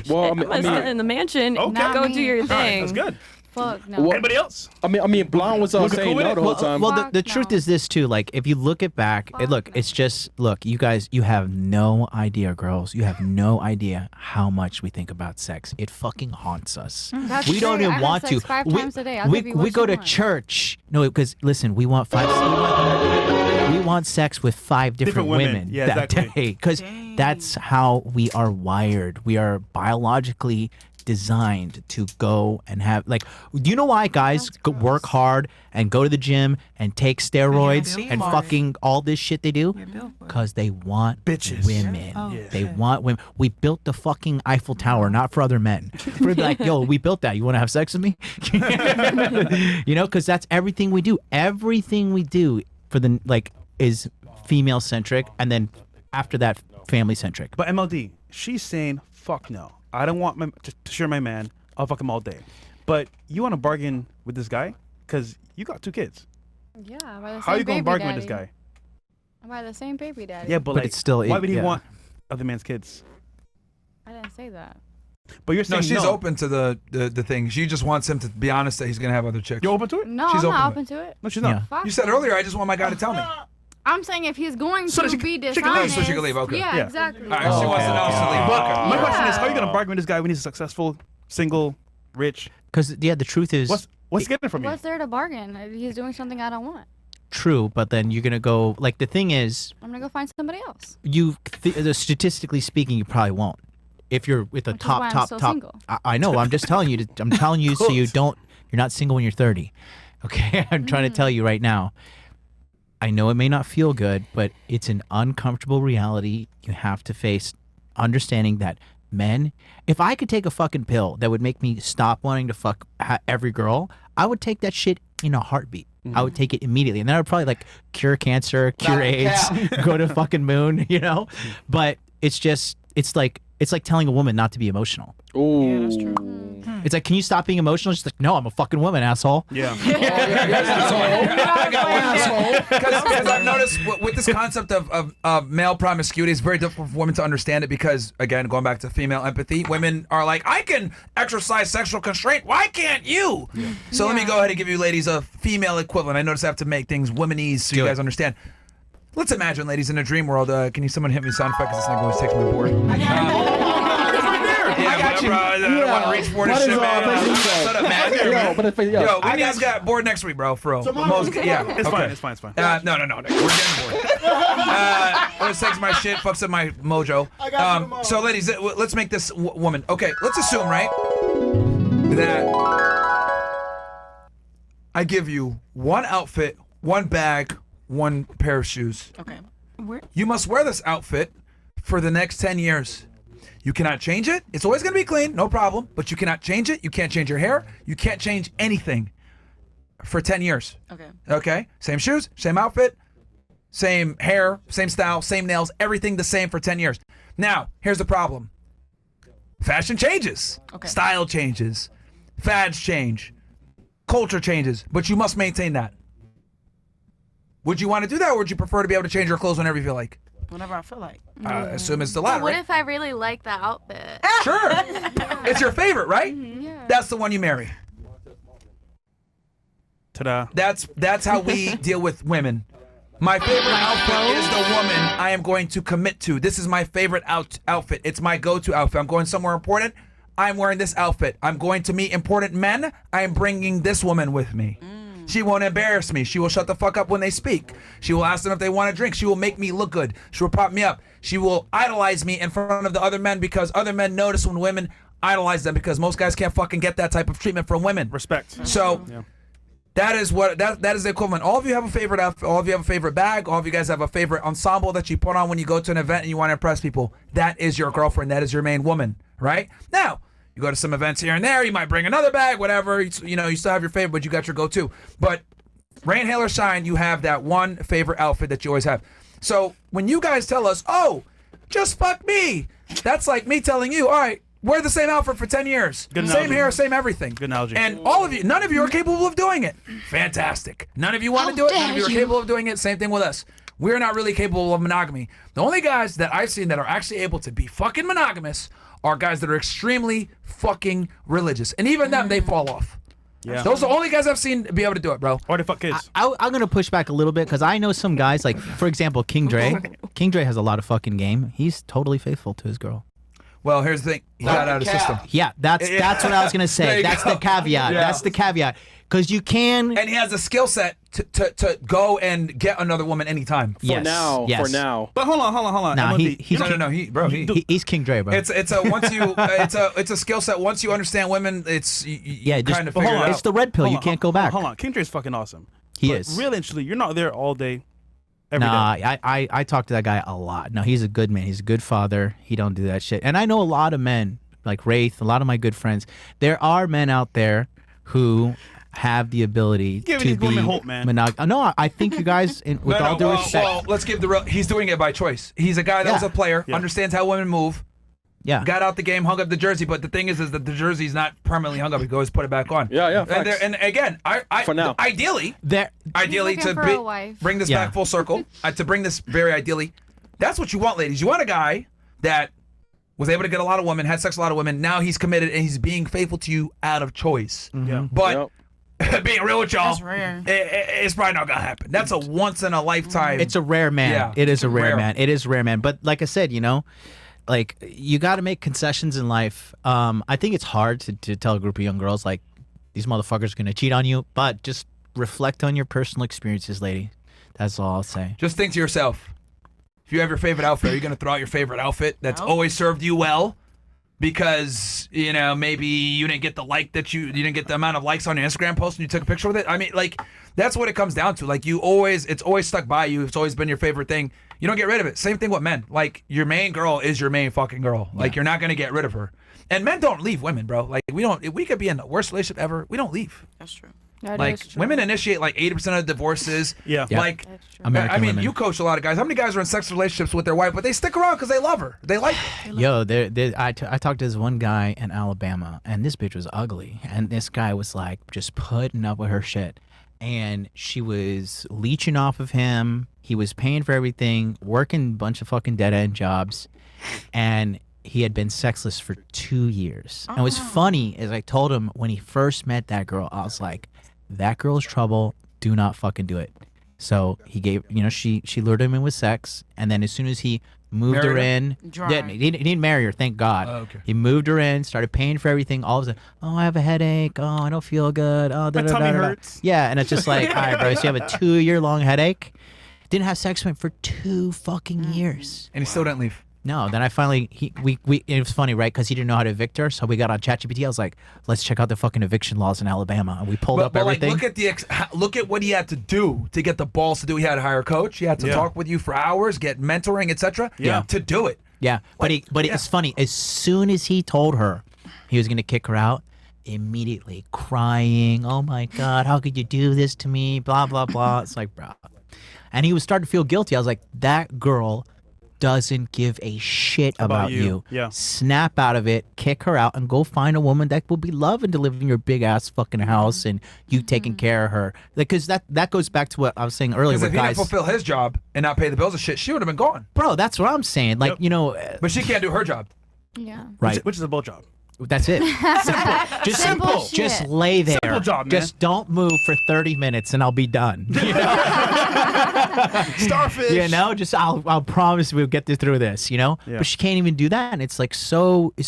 Well, Let's get in the mansion. Okay. Go do your All right, thing. that's good. Fuck no. Well, Anybody else? I mean, Blonde was Was it saying cool with no it? the whole time. Well, the Fuck truth no. is this too. Like, if you look it back, it's just look. You guys, you have no idea, girls. You have no idea how much we think about sex. It fucking haunts us. That's We don't great. even I have want sex to. 5 we, times a day. I'll we, give you we what go you to want. church. No, because listen, we want we want sex with 5 different women Yeah, that exactly. day because that's how we are wired. We are biologically designed to go and have do you know why guys work hard and go to the gym and take steroids built and for it. fucking all this shit they do? You're built for it. Because they want Bitches. women. Oh, They shit. want women. We built the fucking Eiffel Tower, not for other men. We're like, yo, we built that. You want to have sex with me? You know, because that's everything we do. Everything we do for the is female centric, and then after that, family centric. But MLD, she's saying, fuck no. I don't want to share my man. I'll fuck him all day. But you want to bargain with this guy? Because you got 2 kids. Yeah, by the How are you going to bargain with this guy? By the same baby daddy. Yeah, but, But it's still- why would he yeah. want other man's kids? I didn't say that. But you're No, saying she's open to the thing. She just wants him to be honest that he's gonna have other chicks. You're open to it? No, She's I'm not open open to it. No, she's not. Yeah. Fuck You said no. earlier, I just want my guy to tell me. I'm saying if he's going So to she be can- she can leave. dishonest. So she can leave, okay. Yeah, Yeah. exactly. All right, she wants to know to leave. But Okay. my question is, Yeah. how are you gonna bargain with this guy when he's successful, single, rich? Because the truth is What's he getting from you? What's there to bargain? He's doing something I don't want. true, but then you're gonna go the thing is I'm gonna go find somebody else. statistically speaking, you probably won't. If you're with a Which is why I'm top still top, single. I know. I'm just telling you. I'm telling you so you're not single when you're 30. Okay, I'm trying to tell you right now. I know it may not feel good, but it's an uncomfortable reality you have to face. Understanding that men, if I could take a fucking pill that would make me stop wanting to fuck every girl, I would take that shit in a heartbeat. I would take it immediately, and then I would probably cure cancer, cure AIDS, go to fucking moon, you know. But it's like telling a woman not to be emotional. Ooh. Yeah, that's true. It's like, can you stop being emotional? She's like, no, I'm a fucking woman, asshole. Yeah. I got one. Because I've noticed with this concept of male promiscuity, it's very difficult for women to understand it because, again, going back to female empathy, women are like, I can exercise sexual constraint. Why can't you? So let me go ahead and give you ladies a female equivalent. I notice I have to make things womanese so you guys understand. Let's imagine, ladies, in a dream world. Can you someone hit me sound effect? Because this thing always takes my board. Yeah, I got you. I don't want to reach for this shit, man. Shut up, man. Yo, we guys got bored next week, bro. For real. Yeah, It's fine. It's fine. It's fine. No. We're getting bored. This takes my shit, fucks up my mojo. So, ladies, let's make this woman. Okay, let's assume, right, that I give you one outfit, one bag, one pair of shoes. Okay. You must wear this outfit for the next 10 years. You cannot change it. It's always going to be clean, no problem. But you cannot change it. You can't change your hair. You can't change anything for 10 years. Okay. Okay? Same shoes, same outfit, same hair, same style, same nails, everything the same for 10 years. Now, here's the problem. Fashion changes. Okay. Style changes. Fads change. Culture changes. But you must maintain that. Would you want to do that, or would you prefer to be able to change your clothes whenever you feel like? Whenever I feel like. Assume it's the latter, What right? if I really like the outfit? Sure. It's your favorite, right? Yeah. That's the one you marry. Ta-da. That's how we deal with women. My favorite outfit is the woman I am going to commit to. This is my favorite outfit. It's my go-to outfit. I'm going somewhere important. I'm wearing this outfit. I'm going to meet important men. I am bringing this woman with me. She won't embarrass me. She will shut the fuck up when they speak. She will ask them if they want a drink. She will make me look good. She will prop me up. She will idolize me in front of the other men because other men notice when women idolize them because most guys can't fucking get that type of treatment from women. Respect. So that is what that is the equivalent. All of you have a favorite outfit. All of you have a favorite bag. All of you guys have a favorite ensemble that you put on when you go to an event and you want to impress people. That is your girlfriend. That is your main woman, right? Now, you go to some events here and there. You might bring another bag, whatever. You know, you still have your favorite, but you got your go-to. But rain, hail, or shine, you have that one favorite outfit that you always have. So when you guys tell us, oh, just fuck me, that's like me telling you, all right, wear the same outfit for 10 years. Good Same analogy. hair, same everything. Good analogy. And all of you, none of you are capable of doing it. Fantastic. None of you want to do it. None of you are capable of doing it. Same thing with us. we're not really capable of monogamy. The only guys that I've seen that are actually able to be fucking monogamous are guys that are extremely fucking religious. And even them, they fall off. Yeah. Those are the only guys I've seen be able to do it, bro. Or they fuck kids. I'm gonna push back a little bit because I know some guys, like for example, King Dre. King Dre has a lot of fucking game. He's totally faithful to his girl. Well, here's the thing. He got out of the system. Yeah, that's what I was gonna There say. you That's go. the caveat. Yeah. That's the caveat. Because you can. And he has a skill set to go and get another woman anytime. Yes. Yes. For now. But hold on. Nah, MLD, he's he's King Dre, bro. It's a once you it's a skill set. Once you understand women, it's you just- kind of but figure hold it on, out. it's the red pill. You can't go back. Hold on. King Dre's fucking awesome. He But is. Realistically, you're not there all day, every day. Nah, I talk to that guy a lot. No, he's a good man. He's a good father. He don't do that shit. And I know a lot of men, like Wraith, a lot of my good friends. There are men out there who have the ability Giving to these be women hope, man. No, I think you guys, with all due respect, well, let's give the real. He's doing it by choice. He's a guy that was a player, understands how women move. Yeah. Got out the game, hung up the jersey, but the thing is that the jersey's not permanently hung up. He goes put it back on. Yeah. And again, I For now. ideally looking to for a wife. bring this Yeah. back full circle, to bring this very ideally, that's what you want, ladies. You want a guy that was able to get a lot of women, had sex with a lot of women. Now he's committed and he's being faithful to you out of choice. Yeah. But being real with y'all, That's rare. it's probably not gonna happen. That's a once in a lifetime. it's a rare man. Yeah. It is a rare Rare. man. It is a rare man. But like I said, like you got to make concessions in life. I think it's hard to tell a group of young girls like these motherfuckers are gonna cheat on you, but just reflect on your personal experiences, lady. That's all I'll say. Just think to yourself, if you have your favorite outfit, are you going to throw out your favorite outfit that's always served you well because, maybe you didn't get the you didn't get the amount of likes on your Instagram post and you took a picture with it? I mean, like, that's what it comes down to. Like, it's always stuck by you. It's always been your favorite thing. You don't get rid of it. Same thing with men. Like, your main girl is your main fucking girl. Like, you're not going to get rid of her. And men don't leave women, bro. Like, we could be in the worst relationship ever. We don't leave. That's true. Like, women initiate like 80% of divorces. Yeah. Like, American I mean, women. you coach a lot of guys. How many guys are in sex relationships with their wife, but they stick around because they love her? They like her. Yo, I talked to this one guy in Alabama, and this bitch was ugly, and this guy was like just putting up with her shit, and she was leeching off of him. He was paying for everything, working a bunch of fucking dead end jobs, and he had been sexless for 2 years. And what's funny is I told him when he first met that girl, I was like, that girl's trouble. Do not fucking do it. So he gave, she lured him in with sex, and then as soon as he moved Married her her? in, Dry. yeah, he didn't marry her, thank God. Oh, okay. He moved her in, started paying for everything. All of a sudden, oh, I have a headache. Oh, I don't feel good. Oh, My tummy da. hurts. Yeah, and it's just like, all right, bro. So you have a 2-year-long headache. Didn't have sex with him for 2 fucking years. And he still didn't leave. No, then I finally it was funny, right? Because he didn't know how to evict her, so we got on ChatGPT. I was like, let's check out the fucking eviction laws in Alabama, and we pulled up But everything. like, look at what he had to do to get the balls to do. He had to hire a coach. He had to talk with you for hours, get mentoring, etc. Yeah. To do it. Yeah, but it's funny. As soon as he told her he was gonna kick her out, immediately crying, "Oh my God, how could you do this to me?" Blah blah blah. It's like, bro, and he was starting to feel guilty. I was like, that girl doesn't give a shit about you. Yeah. Snap out of it, kick her out, and go find a woman that will be loving to live in your big ass fucking house and you taking care of her. Because that goes back to what I was saying earlier Because with if he guys. didn't fulfill his job and not pay the bills and shit, she would have been gone. Bro, that's what I'm saying. Like, But she can't do her job. Yeah. right. Which is a boat job. That's it. Just Simple Just shit. lay there. Simple job, man. Just don't move for 30 minutes and I'll be done. Starfish. Just I'll promise we'll get through this, Yeah. But she can't even do that. And it's like it's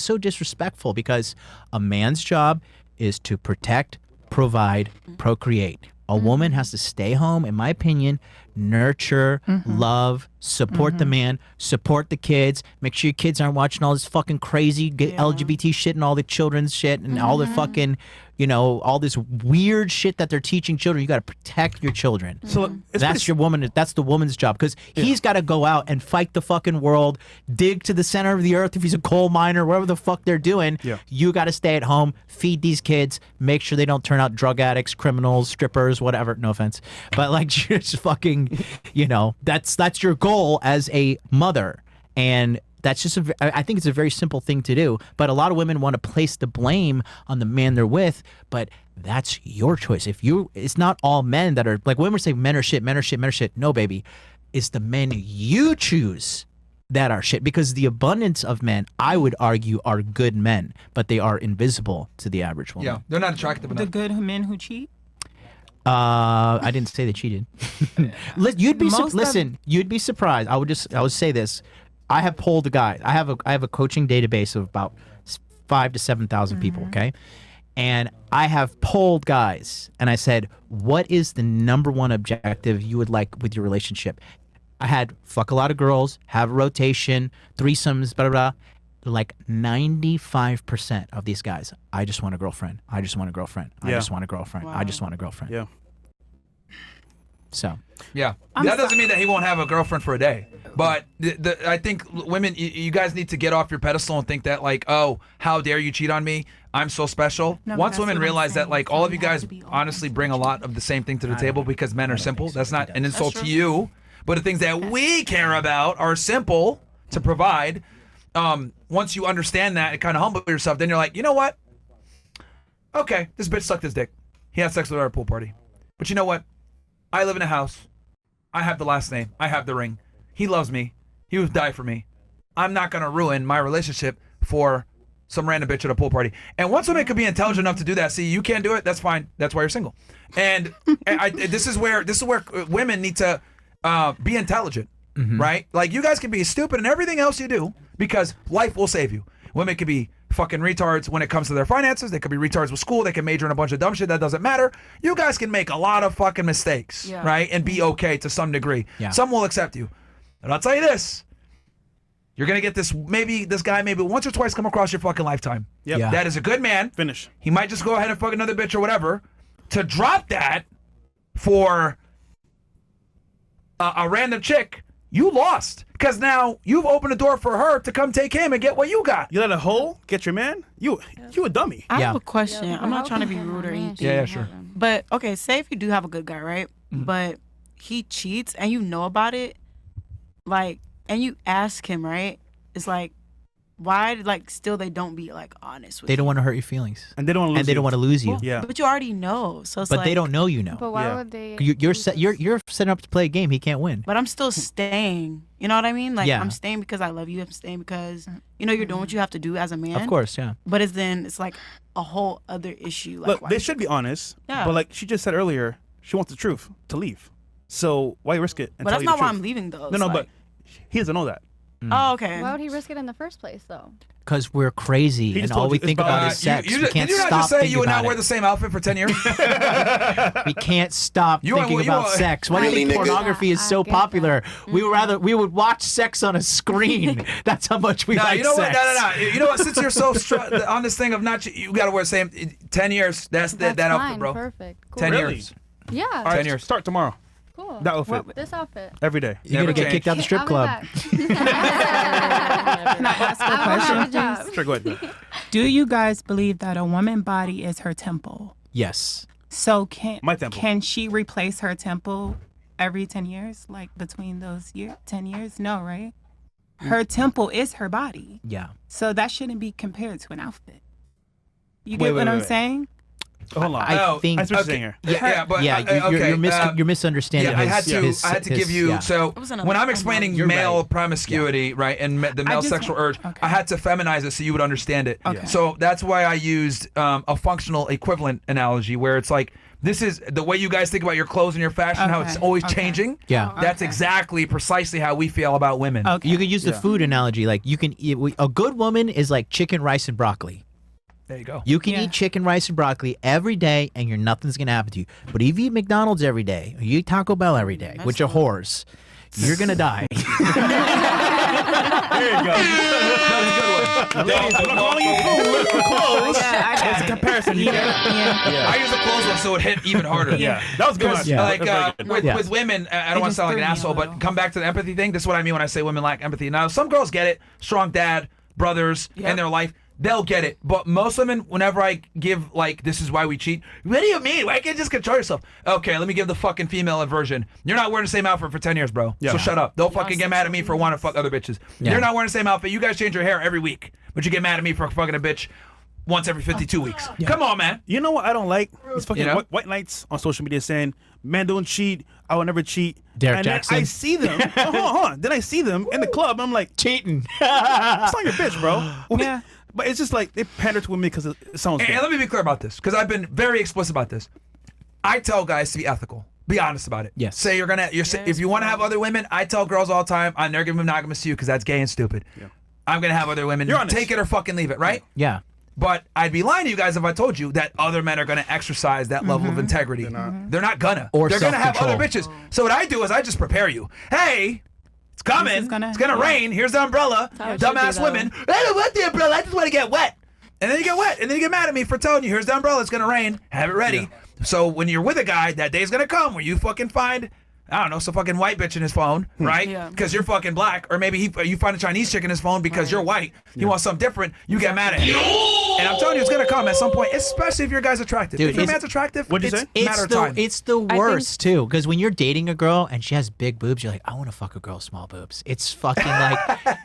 so disrespectful because a man's job is to protect, provide, procreate. A woman has to stay home, in my opinion, nurture, love, support the man, support the kids, make sure your kids aren't watching all this fucking crazy LGBT shit and all the children's shit and all the fucking, all this weird shit that they're teaching children. You got to protect your children. So it's That's pretty- your woman. That's the woman's job because he's got to go out and fight the fucking world, dig to the center of the earth if he's a coal miner, whatever the fuck they're doing. Yeah. You got to stay at home, feed these kids, make sure they don't turn out drug addicts, criminals, strippers, whatever. No offense, but like just fucking, that's your goal as a mother, and that's just I think it's a very simple thing to do. But a lot of women want to place the blame on the man they're with, but that's your choice. It's not all men that are like women say men are shit, men are shit, men are shit. No, baby. it's the men you choose that are shit, because the abundance of men, I would argue, are good men, but they are invisible to the average woman. Yeah, they're not attractive The enough. good men who cheat. I didn't say they cheated. You'd be Most of- listen. You'd be surprised. I would say this. I have polled the guys. I have a coaching database of about 5,000 to 7,000 people. Okay, and I have polled guys, and I said, "What is the number one objective you would like with your relationship?" I had fuck a lot of girls, have a rotation, threesomes, blah blah blah. Like 95% of these guys, I just want a girlfriend. I just want a girlfriend. I Yeah. just want a girlfriend. I just want a girlfriend. Yeah. So Yeah, that doesn't mean that he won't have a girlfriend for a day. But I think women, you guys need to get off your pedestal and think that like, oh, how dare you cheat on me? I'm so special. No, Once that's women what I'm realize that saying. like all of you guys honestly bring a lot of the same thing to the table because men are simple. That's not an insult to you, but the things that we care about are simple to provide. Once you understand that and kind of humble yourself, then you're like, you know what? Okay, this bitch sucked his dick. He had sex with her at a pool party. But you know what? I live in a house. I have the last name. I have the ring. He loves me. He would die for me. I'm not going to ruin my relationship for some random bitch at a pool party. And once women could be intelligent enough to do that, see, you can't do it, that's fine. That's why you're single. And this is where women need to be intelligent, right? Like, you guys can be stupid in everything else you do because life will save you. Women can be fucking retards when it comes to their finances. They could be retards with school. They can major in a bunch of dumb shit. That doesn't matter. You guys can make a lot of fucking mistakes, right? And be okay to some degree. Yeah. Some will accept you. And I'll tell you this. You're going to get this guy maybe once or twice come across your fucking lifetime. Yep. Yeah. That is a good man. Finish. He might just go ahead and fuck another bitch or whatever. To drop that for a random chick, you lost. Because now you've opened the door for her to come take him and get what you got. You let a hoe get your man? You a dummy. I Yeah. have a question. Yeah, but I'm how not trying to can be he rude or have a man? anything. Yeah, sure. But okay, say if you do have a good guy, right? But he cheats and you know about it, like, and you ask him, right? It's like, why, like, still they don't be like honest with they don't you? want to hurt your feelings, And they don't want to lose and they don't want to lose you. Yeah. But you already know, so it's But like, they don't know you know. But why Yeah. would they? You're setting up to play a game. He can't win. But I'm still staying. You know what I mean? Like, Yeah. I'm staying because I love you. I'm staying because you're doing what you have to do as a man. Of course, yeah. But it's like a whole other issue. Like, Look, why- they should be honest. Yeah. But like she just said earlier, she wants the truth to leave. So why risk it? And But tell that's you not the why truth? I'm leaving, though. No, no, but he doesn't know that. Oh, okay. Why would he risk it in the first place, though? Because we're crazy, He and just all told we you it's think about- about is sex. We Did can't you not stop just say thinking you would not about wear it. the same outfit for 10 years? We can't stop thinking about sex. Why do you Really, think nigga? pornography is I so get that. popular? We would watch sex on a screen. That's how much we No, like you know sex. what? No. You know what? Since you're so on this thing of not, you got to wear the same 10 years. That's That's that fine, outfit, bro. Perfect. Cool. 10 Really? years. Yeah. All right, 10 years. start tomorrow. Cool. That outfit This outfit. every day. You're gonna Never get kicked out the strip I'll be club. back. Can I ask a I will have question? a job. Sure, go ahead. Do you guys believe that a woman body is her temple? Yes. So My temple. can she replace her temple every 10 years? Like between those 10 years? No, right? Her temple is her body. Yeah. So that shouldn't be compared to an outfit. You Wait, get what wait, I'm wait. saying? Hold on. I Oh, think. I see what you're saying here. Yeah, but Yeah, okay, you're misunderstanding. Yeah, I had his- to give his- you. yeah. So was an when I'm emotional explaining You're male right. promiscuity, right, and the male just sexual want- urge, okay. I had to feminize it so you would understand it. Okay. So that's why I used a functional equivalent analogy, where it's like this is the way you guys think about your clothes and your fashion, how it's Okay, always okay. changing. Yeah. That's Okay. exactly precisely how we feel about women. Okay. You could use the food analogy. Like you can eat, a good woman is like chicken, rice, and broccoli. There you go. You can Yeah. eat chicken, rice, and broccoli every day, and nothing's gonna happen to you. But if you eat McDonald's every day, or you eat Taco Bell every day, which are whores, you're gonna die. There you go. Ladies, I'm not calling you food or clothes. It's a comparison. You get it? I use the clothes one so it hit even harder. Yeah, that was good. Yeah. Like That's very good. with, Yeah. with women, I It don't want to just sound like an threw me a asshole, little. but come back to the empathy thing. This is what I mean when I say women lack empathy. Now, some girls get it. Strong dad, brothers in their life, they'll get it. But most women, whenever I give like, this is why we cheat. What do you mean? Why can't you just control yourself? Okay, let me give the fucking female version. You're not wearing the same outfit for 10 years, bro. Yeah. So shut up. Don't fucking get mad at me for wanting to fuck other bitches. Yeah. You're not wearing the same outfit. You guys change your hair every week, but you get mad at me for fucking a bitch once every 52 weeks. Come on, man. You know what I don't like? These fucking You know? white knights on social media saying, "Men don't cheat. I would never cheat. Derek and Jackson. Then I see them. Hold on. Then I see them in the club. I'm like, cheating. It's not your bitch, bro. Yeah. But it's just like they pander to women because it sounds good. And let me be clear about this, because I've been very explicit about this. I tell guys to be ethical. Be honest about it. Yes. Say if you want to have other women, I tell girls all the time, I'm never gonna be monogamous to you because that's gay and stupid. Yeah. I'm gonna have other women. You're honest. Take it or fucking leave it, right? Yeah. But I'd be lying to you guys if I told you that other men are gonna exercise that level of integrity. They're not gonna. Or they're gonna have other self-control. bitches. So what I do is I just prepare you. Hey, it's coming. This is gonna- It's gonna yeah. rain. Here's the umbrella. how it should be, Dumbass though. women. I don't want the umbrella. I just want to get wet. And then you get wet. And then you get mad at me for telling you, here's the umbrella. It's gonna rain. Have it ready. So when you're with a guy, that day's gonna come where you fucking find, I don't know, some fucking white bitch in his phone, right? Yeah. Because you're fucking black. Or maybe you find a Chinese chick in his phone because you're white. He wants something different. You get mad at him. And I'm telling you, it's gonna come at some point, especially if your guy's attractive. Dude, if your it's- man's attractive, What'd you it's say? a matter of time. It's the think- worst too, because when you're dating a girl and she has big boobs, you're like, I want to fuck a girl with small boobs. It's fucking like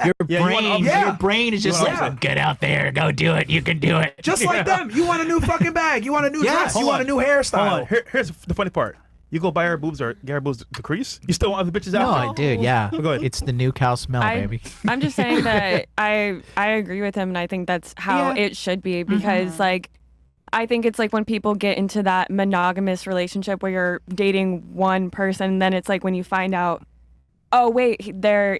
your Yeah, you brain. want- yeah. Your brain is just You like, want- get out there, go do it. You can do it. Just like them. You want a new fucking bag. You want a new Yeah. dress. You Hold want a on. new hairstyle. Hold on. Here's the funny part. You go buy her boobs or get her boobs decrease. You still want other bitches No, out? I did. Yeah, Go ahead. it's the new cow smell, baby. I'm just saying that I agree with him, and I think that's how Yeah. it should be, because like I think it's like when people get into that monogamous relationship where you're dating one person, then it's like when you find out, oh wait,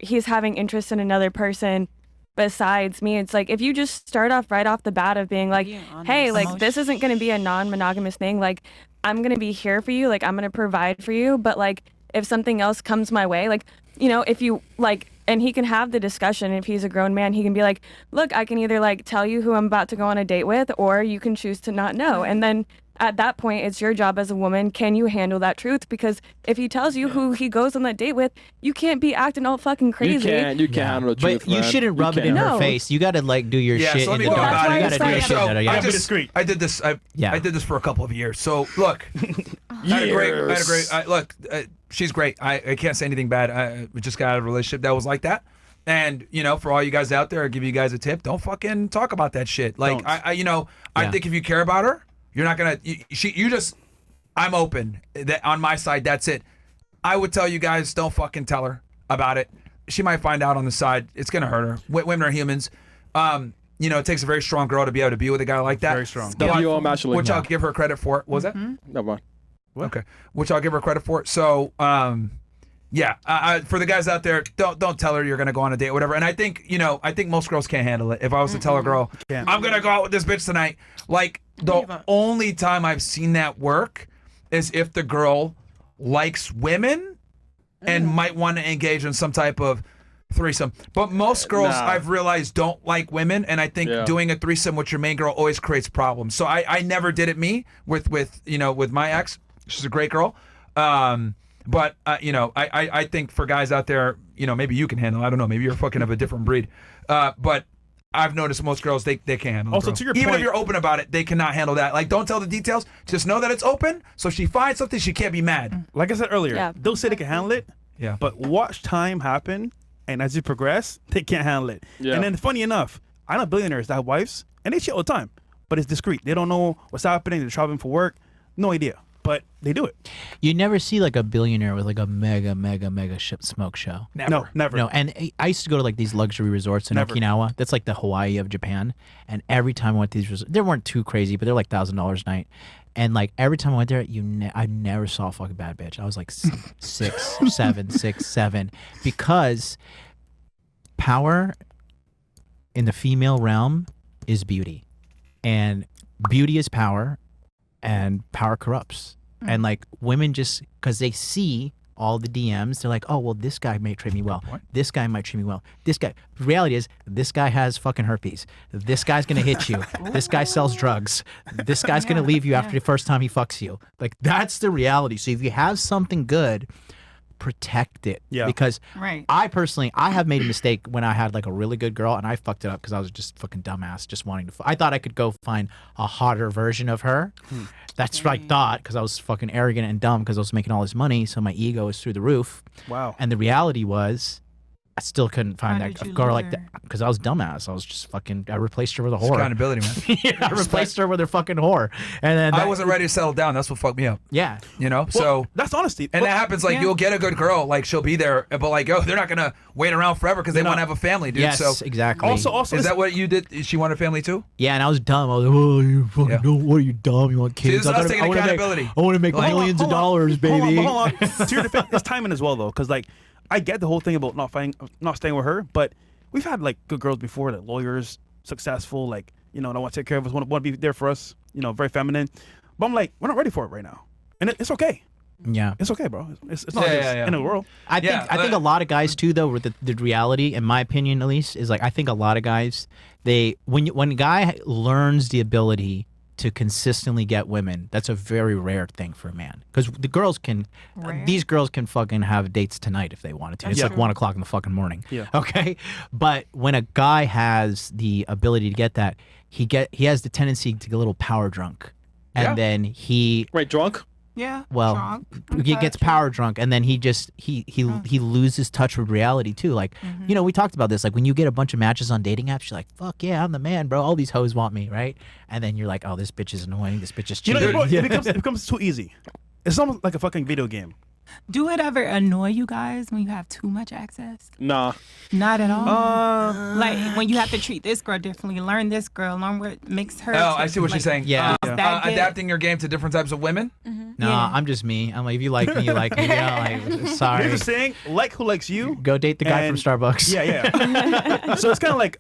he's having interest in another person besides me. It's like if you just start off right off the bat of being like, Being honest. hey, like this isn't going to be a non-monogamous thing. Like I'm going to be here for you. Like I'm going to provide for you. But like if something else comes my way, like, you know, if you like, and he can have the discussion. If he's a grown man, he can be like, look, I can either like tell you who I'm about to go on a date with, or you can choose to not know. And then at that point, it's your job as a woman. Can you handle that truth? Because if he tells you who he goes on that date with, you can't be acting all fucking crazy. You can't handle the truth, But you man. shouldn't rub it in can't. her No. face. You got to like do your Yeah, shit so let in me the go dark. about You it. got to do your shit So in the dark. I Yeah. Be discreet. I did this. Yeah. I did this for a couple of years. So look, I had a great. Look, she's great. I can't say anything bad. We just got out of a relationship that was like that. And you know, for all you guys out there, I give you guys a tip: don't fucking talk about that shit. Like Don't. I Yeah. think if you care about her, you're not gonna. You just. I'm open. That on my side, that's it. I would tell you guys, don't fucking tell her about it. She might find out on the side. It's gonna hurt her. Women are humans. You know, it takes a very strong girl to be able to be with a guy like that. Very strong. But- You all masculine. which I'll give her credit for. What was that? Never mind. Okay. Which I'll give her credit for. So, yeah, for the guys out there, don't tell her you're gonna go on a date or whatever. And I think most girls can't handle it. If I was to tell a girl, Can't. I'm gonna go out with this bitch tonight, like Give the up. only time I've seen that work is if the girl likes women and might want to engage in some type of threesome. But most girls, Nah. I've realized, don't like women, and I think Yeah. doing a threesome with your main girl always creates problems. So I never did it with my ex. She's a great girl. But I think for guys out there, maybe you can handle it. I don't know. Maybe you're fucking of a different breed. But I've noticed most girls, they can't handle it. Also, bro. to your Even point- if you're open about it, they cannot handle that. Like, don't tell the details. Just know that it's open. So if she finds something, she can't be mad. Like I said earlier, Yeah. they'll say they can handle it, Yeah. but watch time happen, and as you progress, they can't handle it. Yeah. And then, funny enough, I know billionaires that have wives, and they cheat all the time, but it's discreet. They don't know what's happening. They're traveling for work. No idea, but they do it. You never see like a billionaire with like a mega ship smoke show. Never. No, never. No, and I used to go to like these luxury resorts in Never. Okinawa. That's like the Hawaii of Japan. And every time I went to these resorts, they weren't too crazy, but they're like $1,000 a night. And like every time I went there, I never saw a fucking bad bitch. I was like 6, 7, because power in the female realm is beauty, and beauty is power, and power corrupts. And like women just because they see all the DMs, they're like, oh well, this guy may treat me well. This guy might treat me well. This guy. The reality is, this guy has fucking herpes. This guy's gonna hit you. This guy sells drugs. This guy's gonna leave you after the first time he fucks you. Like that's the reality. So if you have something good, protect it. Yeah. Because Right. I personally, I have made a mistake when I had like a really good girl and I fucked it up because I was just fucking dumbass, just wanting to. I thought I could go find a hotter version of her. That's what I thought because I was fucking arrogant and dumb because I was making all this money, so my ego was through the roof. Wow. And the reality was, I still couldn't find How that did you girl lose like her? that because I was dumbass. I was just fucking. I replaced her with a whore. Accountability, man. Yeah, I replaced her with a fucking whore, and then I that- wasn't ready to settle down. That's what fucked me up. Yeah, You know, Well, so that's honesty. and Well, that happens. Like yeah. you'll get a good girl, like she'll be there, but like they're not gonna wait around forever because they They're want to not. have a family, dude. yes, So exactly. also, is that what you did? She wanted a family too? yeah, and I was dumb. I was like, oh, you fucking Yeah. dumb. What are you dumb? You want See, kids? this is us taking wanna accountability. I want to make Like- millions of Hold on, dollars, baby. Hold on. To your defense, it's timing as well though, because like I get the whole thing about not staying with her, but we've had like good girls before, like lawyers, successful, like you know, don't want to take care of us, want to be there for us, you know, very feminine. But I'm like, we're not ready for it right now, and it's okay. Yeah. It's okay, bro. It's not Yeah, the yeah. end of the world. I think a lot of guys too, though, with the reality, in my opinion at least, is like I think a lot of guys when a guy learns the ability to consistently get women, that's a very rare thing for a man because the girls can, these girls can fucking have dates tonight if they wanted to. It's Yeah. like 1 o'clock in the fucking morning. Yeah. Okay, but when a guy has the ability to get that, he has the tendency to get a little power drunk, and Yeah. then he Right, drunk? Yeah. well, drunk. he gets power drunk, and then he just he loses touch with reality too. Like you know, we talked about this. Like when you get a bunch of matches on dating apps, you're like, "Fuck yeah, I'm the man, bro. All these hoes want me, right?" And then you're like, "Oh, this bitch is annoying. This bitch is You know, cheating." it becomes too easy. It's almost like a fucking video game. Do it ever annoy you guys when you have too much access? Nah. Not at all. Like when you have to treat this girl differently, learn this girl, learn what makes her. Oh, I see what you're saying. Yeah. Is that good? Adapting your game to different types of women. No, Yeah. I'm just me. I'm like, if you like me, you like me. You know, like, sorry. You're just saying, like who likes you. Go date the guy And- from Starbucks. Yeah, yeah. So it's kind of like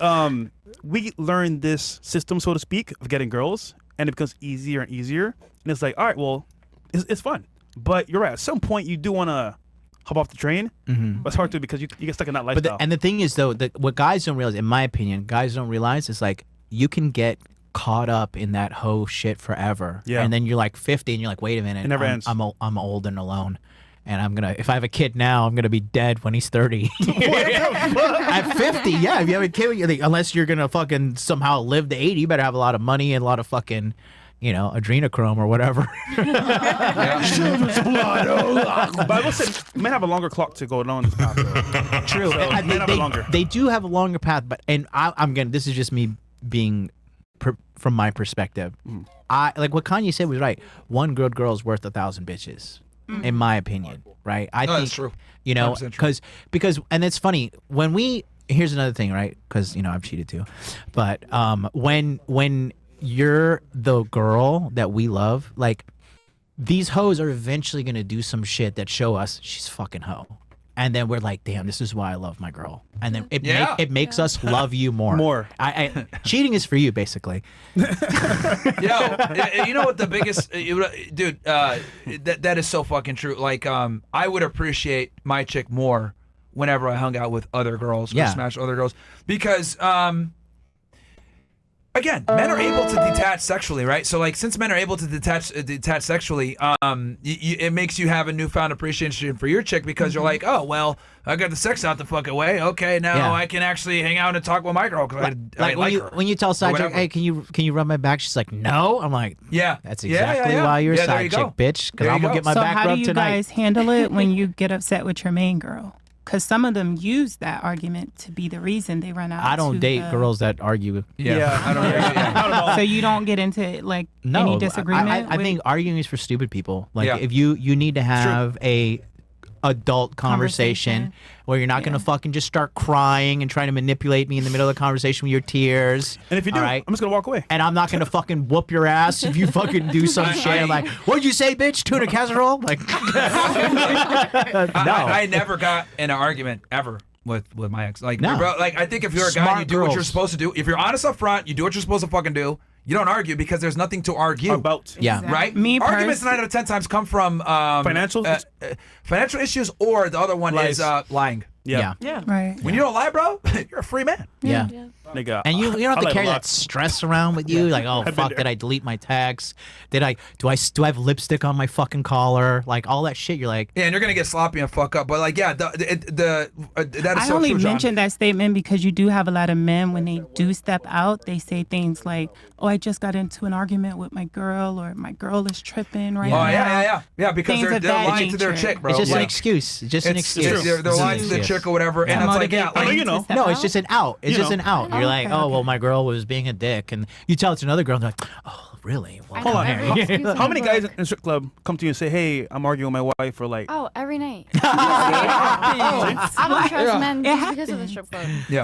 we learn this system, so to speak, of getting girls, and it becomes easier and easier. And it's like, all right, well, it's fun. But you're right. At some point, you do want to hop off the train. Mm-hmm. But it's hard to because you get stuck in that But lifestyle. and the thing is, though, that what guys don't realize, in my opinion, guys don't realize is like you can get caught up in that hoe shit forever. Yeah. And then you're like 50, and you're like, wait a minute, It never ends. I'm old and alone. And I'm gonna, if I have a kid now, I'm gonna be dead when he's 30. At 50, yeah. If you have a kid, unless you're gonna fucking somehow live to 80, you better have a lot of money and a lot of fucking, you know, adrenochrome or whatever. Children's blood. But I will say, men have a longer clock to go down this path. Though. True. So And men have a longer. they do have a longer path, but I'm gonna. This is just me being from my perspective. I like what Kanye said was right. One good girl is worth 1,000 bitches, in my opinion. Right? I think that's true. You know, 100% true. because and it's funny when we. Here's another thing, right? Because you know I've cheated too, but when you're the girl that we love, like these hoes are eventually gonna do some shit that show us she's fucking hoe. And then we're like, damn, this is why I love my girl. And then it makes us love you more. More. I cheating is for you, basically. Yo, you know what the biggest dude? That is so fucking true. Like, I would appreciate my chick more whenever I hung out with other girls or Yeah. smashed other girls because again, men are able to detach sexually, right? So like, since men are able to detach sexually, it makes you have a newfound appreciation for your chick because you're like, oh well, I got the sex out the fucking way. Okay, now Yeah. I can actually hang out and talk with my girl because I Like like when her. you tell side chick, whatever. hey, can you rub my back? She's like, no. I'm like, Yeah, that's Yeah, yeah, exactly yeah. why you're a Yeah, there side you chick, go. bitch. Because There I'm you gonna go. get my So back how do rubbed you tonight. guys handle it when you get upset with your main girl? Because some of them use that argument to be the reason they run out. I don't to date the- girls that argue. Yeah. I don't know. So you don't get into like No, any disagreement. I with- think arguing is for stupid people. Like Yeah. if you need to have a adult conversation where you're not gonna fucking just start crying and trying to manipulate me in the middle of the conversation with your tears. And if you do, all right? I'm just gonna walk away. And I'm not gonna fucking whoop your ass if you fucking do some shit like, what'd you say, bitch? Tuna casserole? Like, no. I never got in an argument ever with my ex. Like, No. bro, like I think if you're a guy, Smart you do what you're girls. supposed to do. If you're honest up front, you do what you're supposed to fucking do. You don't argue because there's nothing to argue About Yeah. right? Me Arguments 9 out of 10 times come from Financial? financial issues, or the other one Lies. is lying. yeah. Yeah. Right. When you don't lie, bro, you're a free man. Yeah. nigga. And you don't have I to like carry a that lot. stress around with you, like, oh I've been fuck, there. did I delete my text? Do I have lipstick on my fucking collar? Like all that shit. You're like, Yeah, and you're gonna get sloppy and fuck up. But like, yeah, that is I so only true, John. mentioned that statement because you do have a lot of men when they do step out, they say things like, "Oh, I just got into an argument with my girl," or "My girl is tripping right Oh now." yeah, because Things they're of that lying to their nature. chick, bro. it's just an Yeah. excuse. It's just an It's excuse. they're It's an lying to the excuse. chick or whatever, and it's like, yeah, Motivate like, you know. to step No, out? it's just an out. It's You just know. an out. You're like, Okay, oh well, okay. my girl was being a dick, and you tell it to another girl, and they're like, oh really? Well, I Hold know on. every excuse in How the many guys book. in a strip club come to you and say, "Hey, I'm arguing with my wife," or like, Oh, every night. happens. I don't trust Yeah. men It just because of the happens. strip club. yeah,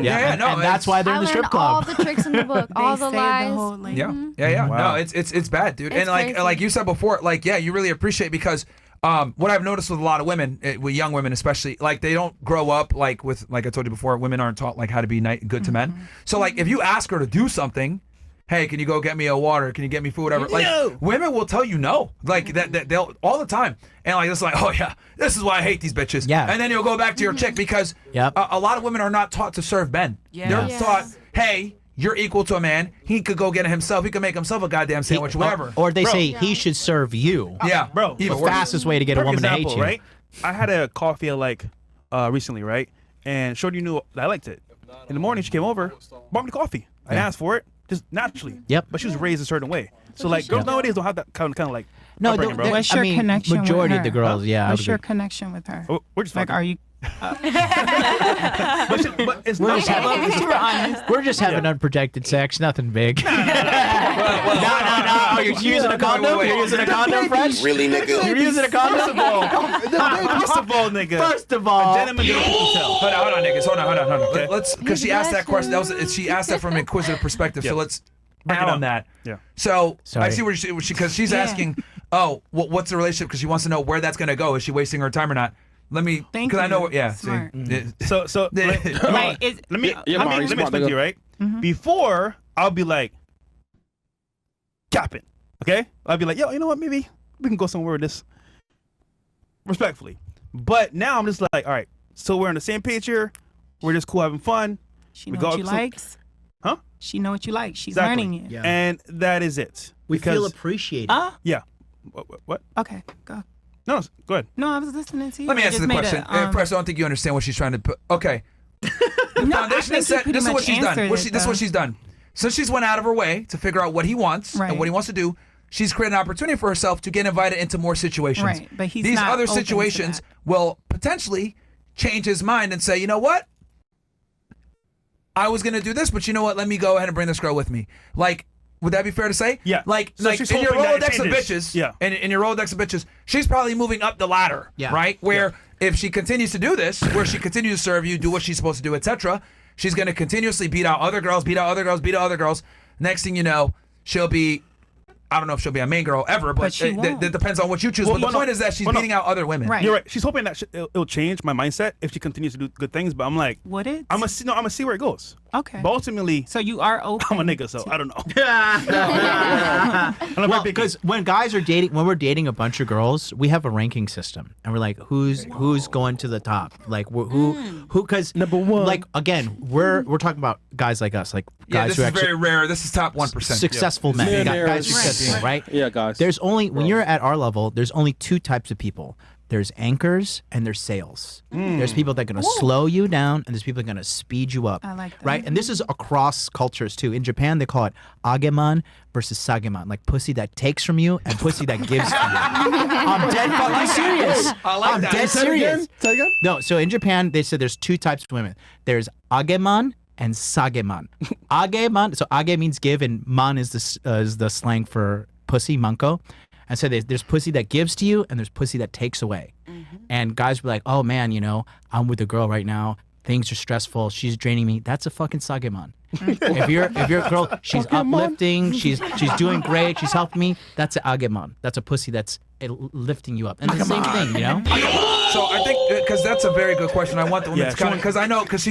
yeah, no, and that's why they're I in the strip learned all club. the tricks in the book, all They the say lies. whole, like, Yeah. Wow. No, it's bad, dude. It's and like crazy. you said before, like yeah, you really appreciate because what I've noticed with a lot of women, with young women especially, like they don't grow up like I told you before, women aren't taught like how to be good to men. So like if you ask her to do something, hey, can you go get me a water? Can you get me food? Whatever. Like women will tell you no, like that they'll all the time, and like it's like, oh yeah, this is why I hate these bitches. Yeah. And then you'll go back to your chick because Yep. a lot of women are not taught to serve men. Yeah. They're Yes. taught, hey, you're equal to a man. He could go get it himself. He could make himself a goddamn sandwich, whatever. Or they Bro. say he should serve you. yeah, bro, The Even worse. fastest way to get a perfect woman to hate example, you. right? I had a coffee like recently, right? And Shorty knew that I liked it. In the morning, she came over, brought me the coffee. I didn't ask for it, just naturally. Yep. But she was raised a certain way. So like, girls nowadays don't have that kind of like. No, upbringing, bro. What's I your mean, connection majority with of the her? girls, yeah. I What's would your agree. connection with her? Oh, we're just Like, fucking. are you? but it's not. We're just having unprotected sex, nothing big. No. Oh, you're using a condom? wait. You're using a condom, Fresh? Really, nigga? You're using a condom? First of all, nigga. First of all, Gentlemen get a tell. Hold on, niggas. Hold on. Okay. Let's because she asked that question. She asked that from an inquisitive perspective. So Yeah. let's Break it add down. on that. Yeah. So Sorry. I see where she because she's Yeah. asking, oh, what's the relationship? Because she wants to know where that's gonna go. Is she wasting her time or not? Let me, Thank because I know. you. Yeah. Smart. See. So Like, is, let me Yeah, let Mari, me smart explain nigga. to you, right? Before I'll be like capping, okay? I'll be like, yo, you know what? Maybe we can go somewhere with this, respectfully. But now I'm just like, all right. So we're on the same page here. We're just cool, having fun, she We know go what you up some- likes? huh? She know what you like. She's Exactly. learning it. Yeah. And that is it. we feel Because- appreciated. yeah. What? Okay, go. No, go ahead. No, I was listening to you. Let me I answer just the made question. a, First, I don't think you understand what she's trying to put. Okay. no, Foundation is set. This is what she's done. This is what she's done. Since she's went out of her way to figure out what he wants Right. and what he wants to do, she's created an opportunity for herself to get invited into more situations. Right, but he's These not other open to situations that. will potentially change his mind and say, you know what? I was gonna do this, but you know what? Let me go ahead and bring this girl with me. Like, would that be fair to say? Yeah. Like, So like she's in your hoping that it Rolodex of changes. bitches. Yeah. And in your Rolodex of bitches, she's probably moving up the ladder. Yeah. Right. Where if she continues to do this, where she continues to serve you, do what she's supposed to do, etc., she's gonna continuously beat out other girls, beat out other girls, beat out other girls. Next thing you know, she'll be. I don't know if she'll be a main girl ever, but she won't. that depends on what you choose. Well, but the well, no. point is that she's Well, no. beating out other women. Right. You're right. She's hoping that it'll change my mindset if she continues to do good things. But I'm like, Would it? I'm gonna see where it goes. Okay. But ultimately, So you are open. I'm a nigga, so I don't know. Well, because when guys are dating, when we're dating a bunch of girls, we have a ranking system, and we're like, who's going to the top? Like, who? Because Number one. Like again, we're talking about guys like us, like Yeah, guys this who is actually very rare. This is top 1%. successful men, Millionaires. guys who successful, right? Yeah, guys. There's only when you're at our level, there's only two types of people. There's anchors and there's sales. There's people that are gonna slow you down, and there's people that are gonna speed you up. I like that. Right? And this is across cultures too. In Japan, they call it agemon versus sagemon, like pussy that takes from you and pussy that gives from you. I'm dead fucking serious. I like I'm that. dead Say it again. serious. Say it again. No, so in Japan, they said there's two types of women. There's agemon and sagemon. Agemon, so age means give, and man is the slang for pussy, manko. And so there's pussy that gives to you, and there's pussy that takes away. And guys be like, oh man, you know, I'm with a girl right now. Things are stressful. She's draining me. That's a fucking sagemon. if you're a girl, she's uplifting. She's doing great. She's helping me. That's an agemon. That's a pussy that's lifting you up. And the same thing, you know. So I think because that's a very good question. I want the women Yeah, to comment because I know because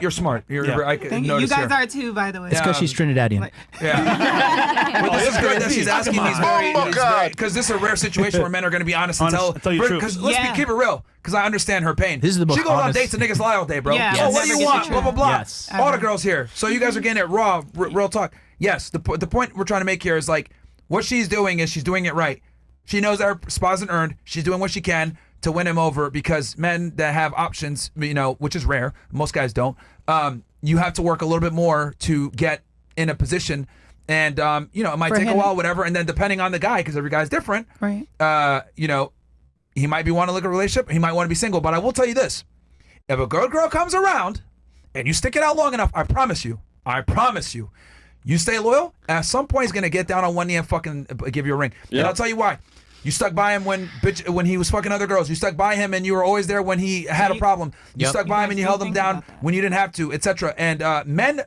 you're smart. I can Thank you. notice You guys here. are too, by the way. It's because she's Trinidadian. Yeah. But this is good that she's asking these very because this is a rare situation where men are going to be honest and Honest, tell you the truth. Because let's keep it real. Because I understand her pain. This is the most she goes on honest- dates and niggas lie all day, bro. Yeah. Oh, Yes. what do you Never want? gets Blah you. blah blah. Yes. All the girls here. So you guys are getting it raw, real talk. Yes. The point we're trying to make here is like what she's doing is she's doing it right. She knows that her spot isn't earned. She's doing what she can to win him over because men that have options, you know, which is rare, most guys don't. You have to work a little bit more to get in a position, and you know, it might For take a him. while, whatever. And then depending on the guy, because every guy's different, Right. you know, he might be wanting to look at a relationship, he might want to be single. But I will tell you this: if a good girl comes around and you stick it out long enough, I promise you, you stay loyal. At some point, he's gonna get down on one knee and fucking give you a ring. And I'll tell you why. You stuck by him when he was fucking other girls. You stuck by him and you were always there when he had a problem. You stuck by him and you held him down when you didn't have to, etc. And men,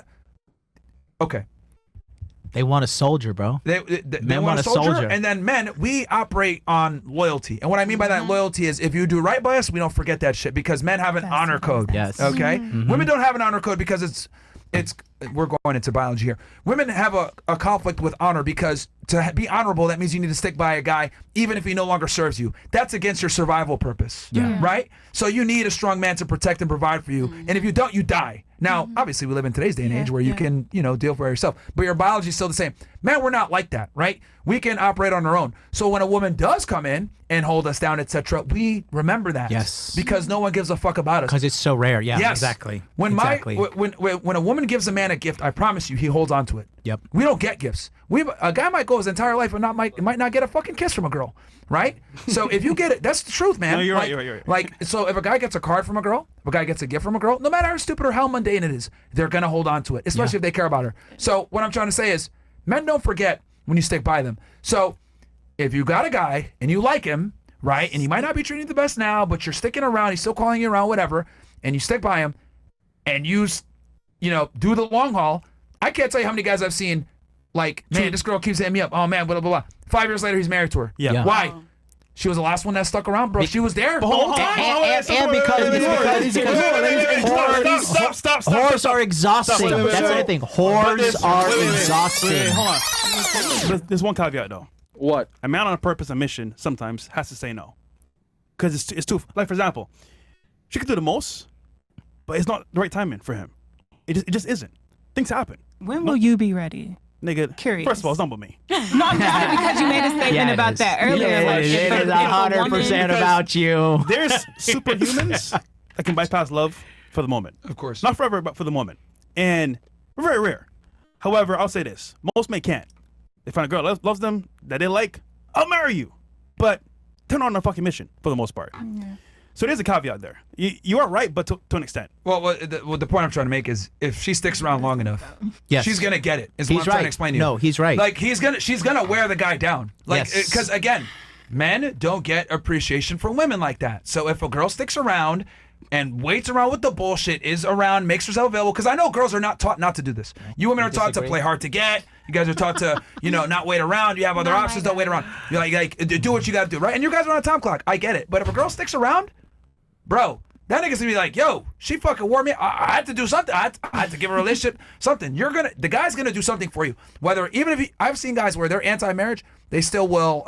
okay, They want a soldier, bro. they want a soldier. And then men, we operate on loyalty. And what I mean by that loyalty is if you do right by us, we don't forget that shit because men have an honor code. Yes. Okay. Women don't have an honor code because it's we're going into biology here. Women have a conflict with honor because to be honorable, that means you need to stick by a guy even if he no longer serves you. That's against your survival purpose. Yeah. Right? So you need a strong man to protect and provide for you. And if you don't, you die. Now, obviously, we live in today's day and age where you can, you know, deal for yourself. But your biology is still the same. Man, we're not like that, right? We can operate on our own. So when a woman does come in and hold us down, etc., we remember that. Yes. Because no one gives a fuck about us. Because it's so rare. Yeah, Yes. exactly. When exactly. when a woman gives a man a gift, I promise you, he holds on to it. Yep. We don't get gifts. A guy might go his entire life and might not get a fucking kiss from a girl, right? So if you get it, that's the truth, man. No, you're like, right, you're right. Like, so if a guy gets a card from a girl, if a guy gets a gift from a girl, no matter how stupid or how mundane it is, they're gonna hold on to it, especially if they care about her. So what I'm trying to say is, men don't forget when you stick by them. So if you got a guy and you like him, right, and he might not be treating you the best now, but you're sticking around, he's still calling you around, whatever, and you stick by him, and you know, do the long haul. I can't tell you how many guys I've seen, like, man, this girl keeps hitting me up. Oh man, blah blah blah. 5 years later, he's married to her. Yeah. Why? She was the last one that stuck around, bro. She was there the whole time. And because Stop. whores are exhausting. Stop. That's the other thing. Whores are exhausting. Hold on. There's one caveat though. What? A man on a purpose and mission sometimes has to say no, because it's too. Like for example, she could do the most, but it's not the right timing for him. It just isn't. Things happen. When will you be ready? Nigga, Curious. first of all, it's not about me. No, I'm just saying because you made a statement Yeah, it about is. that earlier. Yeah, like, it if is a woman- 100% about you. There's superhumans that can bypass love for the moment. Of course. Not forever, but for the moment. And we're very rare. However, I'll say this. Most men can't. They find a girl that loves them, that they like, I'll marry you. But they're not on a fucking mission for the most part. So there's a caveat there. You are right, but to an extent. Well, the point I'm trying to make is if she sticks around long enough, Yes. she's gonna get it. Is He's what I'm trying right. to explain to you. No, he's right. Like she's gonna wear the guy down. Like Yes. because again, men don't get appreciation from women like that. So if a girl sticks around and waits around with the bullshit, is around, makes herself available, because I know girls are not taught not to do this. You women are taught to play hard to get. You guys are taught to, you know, not wait around. You have other options. Don't wait around. You're like do what you got to do, right? And you guys are on a time clock. I get it. But if a girl sticks around, bro, that nigga's gonna be like, yo, she fucking wore me. I had to do something. I had to give her a relationship something. The guy's gonna do something for you. Whether even if I've seen guys where they're anti-marriage, they still will,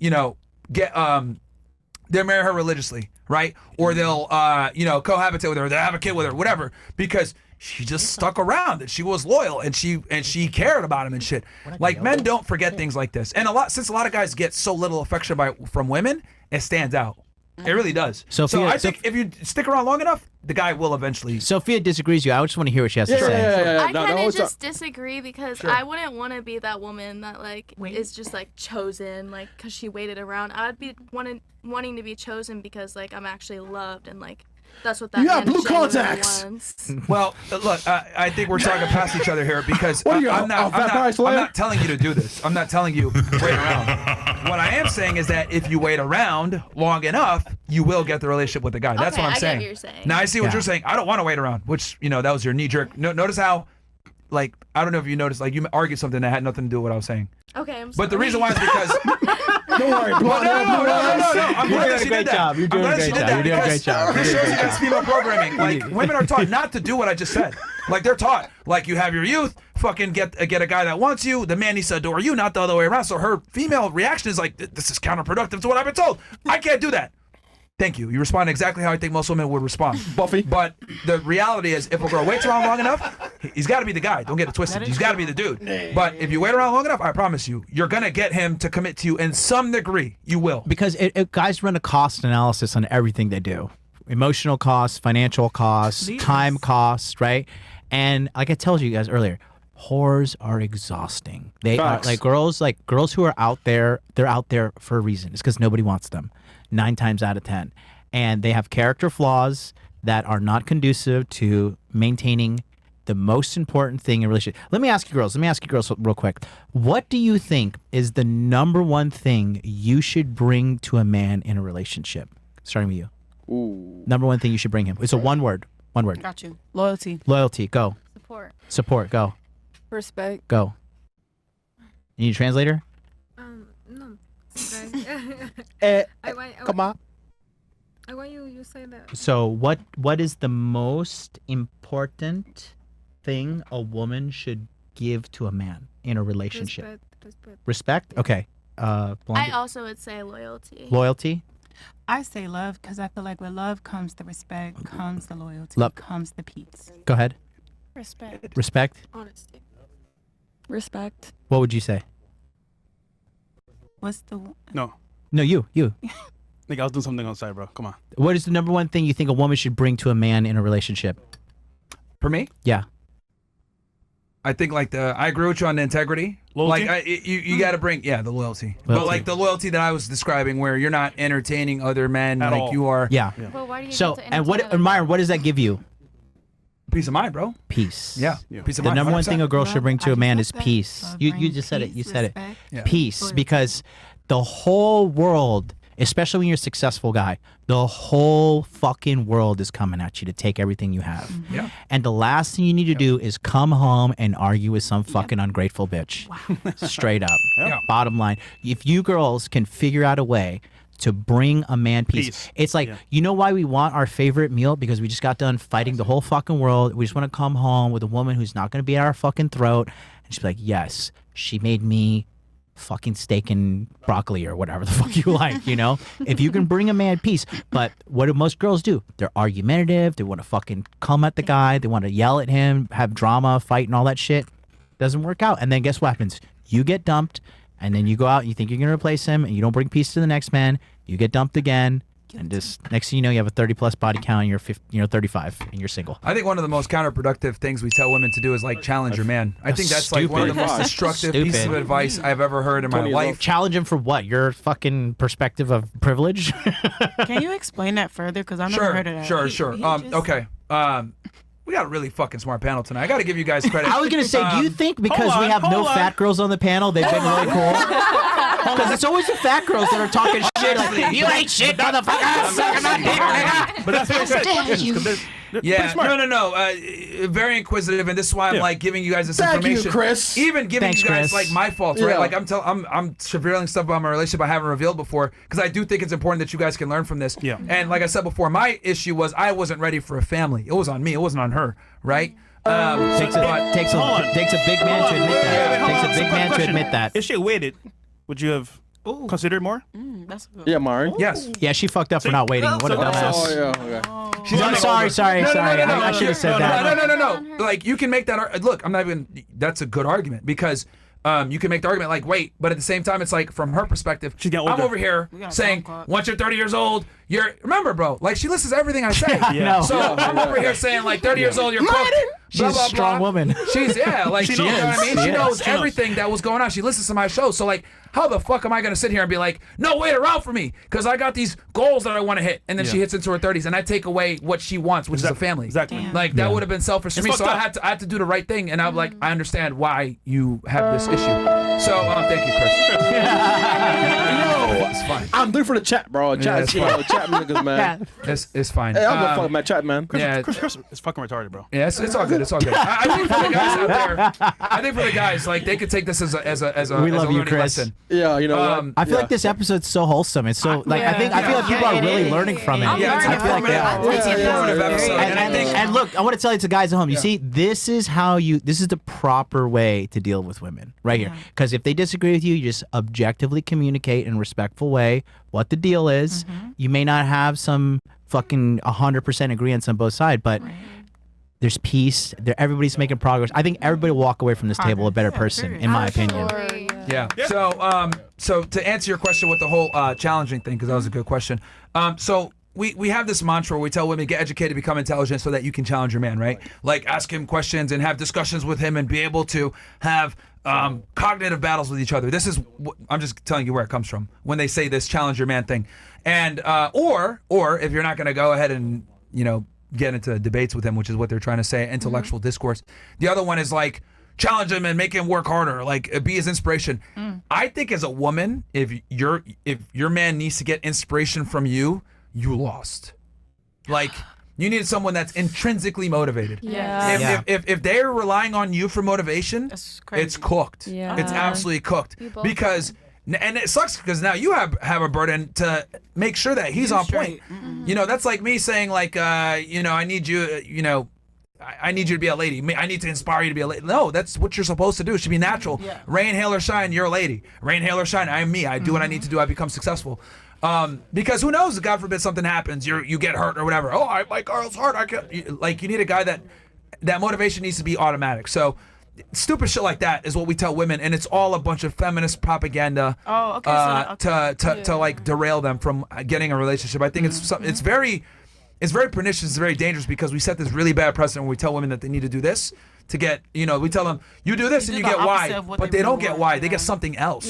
you know, get they'll marry her religiously, right? Or they'll, you know, cohabitate with her. They'll have a kid with her, whatever, because she just stuck around and she was loyal and she cared about him and shit. Like men don't forget things like this, and since a lot of guys get so little affection from women, it stands out. It really does. So I think if you stick around long enough, the guy will eventually. Sophia disagrees with you. I just want to hear what she has to say. I kind of just disagree because I wouldn't want to be that woman that like is just like chosen like because she waited around. I'd be wanting to be chosen because like I'm actually loved and like that's what that man blue genuinely contacts. wants. Well, look, I think we're talking past each other here because What are you, I'm a Vampire Slayer? not telling you to do this. I'm not telling you wait around. What I am saying is that if you wait around long enough, you will get the relationship with the guy. That's Okay, what I'm I get saying. what you're saying. Now I see what you're saying. I don't want to wait around, which that was your knee jerk. Notice how, like, I don't know if you noticed, like you argued something that had nothing to do with what I was saying. Okay, I'm sorry. But the reason why is because Don't worry, blonde hair, blue eyes. No. I'm glad that she did that. You're doing a great job. You're doing a great job. This shows against female programming. Like, women are taught not to do what I just said. Like, they're taught, like, you have your youth, fucking get a guy that wants you. The man needs to adore you, not the other way around. So her female reaction is like, this is counterproductive to what I've been told. I can't do that. Thank you. You respond exactly how I think most women would respond. Buffy. But the reality is, if a girl waits around long enough, he's got to be the guy. Don't get it twisted. He's got to be the dude. But if you wait around long enough, I promise you, you're going to get him to commit to you in some degree. You will. Because guys run a cost analysis on everything they do. Emotional costs, financial costs, time costs, right? And like I told you guys earlier, whores are exhausting. They Facts. are like girls who are out there, they're out there for a reason. It's because nobody wants them. 9 times out of 10. And they have character flaws that are not conducive to maintaining the most important thing in a relationship. Let me ask you girls real quick. What do you think is the number one thing you should bring to a man in a relationship? Starting with you. Ooh. Number one thing you should bring him. It's a one word. One word. Got you. Loyalty. Loyalty. Go. Support. Go. Respect. Go. You need a translator? No. Come on. I want you say that. So what is the most important thing a woman should give to a man in a relationship? Respect? Okay. Blondie? I also would say loyalty. Loyalty? I say love because I feel like with love comes the respect, comes the loyalty, Love. comes the peace. Go ahead. Respect. Respect? Honesty. Respect. What would you say? What's the No. No, you. Like I was doing something on the side, bro. Come on. What is the number one thing you think a woman should bring to a man in a relationship? For me? Yeah. I think I agree with you on the integrity. Loyalty? Like you got to bring the loyalty. But like the loyalty that I was describing, where you're not entertaining other men At like all. you are. Yeah. But why do you So, get to and what, entertain other Myron, men? what does that give you? Peace of mind, bro. Peace. Yeah. Peace of The mind. number one 100%. thing a girl Love, should bring to I a man just is love that. peace. Love You brings just said it. You peace, said it. respect. Yeah. Peace, Loyalty. because the whole world, especially when you're a successful guy, the whole fucking world is coming at you to take everything you have. Yeah. And the last thing you need to do is come home and argue with some fucking ungrateful bitch. Straight up. Yeah. Bottom line. If you girls can figure out a way to bring a man peace. It's like, you know why we want our favorite meal? Because we just got done fighting the whole fucking world. We just want to come home with a woman who's not going to be at our fucking throat. And she's like, yes, she made me fucking steak and broccoli or whatever the fuck you like, you know? If you can bring a man peace. But what do most girls do? They're argumentative. They want to fucking come at the guy. They want to yell at him, have drama, fight, and all that shit. Doesn't work out. And then guess what happens? You get dumped, and then you go out and you think you're going to replace him, and you don't bring peace to the next man. You get dumped again. And just next thing you know, you have a 30+ body count, and you're 35, and you're single. I think one of the most counterproductive things we tell women to do is like challenge your man. I think that's like one of the most Stupid. destructive pieces of advice I've ever heard in my 20 years life. old. Challenge him for what? Your fucking perspective of privilege? Can you explain that further? Because I've never heard of that. Sure. Okay. We got a really fucking smart panel tonight. I got to give you guys credit. I was gonna say, do you think because we have no fat girls on the panel, they've been really cool? Because it's always the fat girls that are talking shit like, you ain't shit, motherfucker, suck my dick, nigga. But that's what I said. They're Yeah, pretty smart. No. Very inquisitive, and this is why I'm like giving you guys this Thank you, information. Chris. Even giving Thanks, you guys Chris. like my faults, right? Yeah. Like I'm revealing stuff about my relationship I haven't revealed before because I do think it's important that you guys can learn from this. Yeah. And like I said before, my issue was I wasn't ready for a family. It was on me. It wasn't on her, right? Takes a big man to admit that. Takes a big man to admit that. If she had waited, would you have considered more? That's good. Yeah, Mari. Yes. Yeah, she fucked up for not waiting. What a dumbass. Oh, yeah. Okay. I'm sorry. No, I should have said that. No. Like you can make that. Look, I'm not even. That's a good argument because you can make the argument like, wait, but at the same time, it's like from her perspective, She's getting I'm older. over here got a saying, time clock. once you're 30 years old, remember, bro, like she listens to everything I say. know. So I'm over here saying like 30 years old, you're cooked. She's a strong woman. She's like She you know what I is. mean. She She is. knows She knows. everything that was going on. She listens to my show. So like, how the fuck am I gonna sit here and be like, no, wait around for me because I got these goals that I want to hit, and then she hits into her 30s, and I take away what she wants, which is a family. Exactly. Damn. Like that would have been selfish for It's me. So fucked I up. had to do the right thing, and I'm like, I understand why you have this issue. So thank you, Chris. Yo, It's fine. I'm doing for the chat, bro. Chat, it's you fine. know, chat niggas, man. It's fine. Hey, I'm gonna fuck my chat, man. Chris is fucking retarded, bro. Yeah, it's all good. It's all good. I think for the guys out there, I think for the guys, like they could take this as a We love you, learning Chris. lesson. Yeah, you know what? I feel like this episode's so wholesome. It's so like I feel like people are really learning from it. Yeah, it's an I feel like informative, it's an informative episode. And look, I want to tell you to guys at home. You see, this is the proper way to deal with women right here. Because if they disagree with you, you just objectively communicate in a respectful way what the deal is. You may not have some fucking 100% agreements on both sides, but there's peace. Everybody's making progress. I think everybody will walk away from this table a better person, in my opinion. Yeah. So to answer your question with the whole challenging thing, because that was a good question. So we have this mantra where we tell women, get educated, become intelligent so that you can challenge your man, right? Like ask him questions and have discussions with him and be able to have cognitive battles with each other. This is, I'm just telling you where it comes from when they say this challenge your man thing. And, or if you're not going to go ahead and, get into debates with him, which is what they're trying to say, intellectual discourse. The other one is like, challenge him and make him work harder, like be his inspiration. I think as a woman, if your man needs to get inspiration from you, you lost. Like you need someone that's intrinsically motivated. If they're relying on you for motivation, it's cooked. It's absolutely cooked because. And it sucks because now you have a burden to make sure that he's on point. That's like me saying like, I need you, I need you to be a lady. I need to inspire you to be a lady. No, that's what you're supposed to do. It should be natural. Rain, hail, or shine, you're a lady. Rain, hail, or shine, I am me. I do what I need to do. I become successful. Because who knows? God forbid something happens. You get hurt or whatever. Oh, my girl's hurt. You need a guy that motivation needs to be automatic. So stupid shit like that is what we tell women, and it's all a bunch of feminist propaganda to like derail them from getting a relationship. I think it's very pernicious, it's very dangerous because we set this really bad precedent when we tell women that they need to do this to get, we tell them you do this and you get Y, but they don't get Y, they get something else.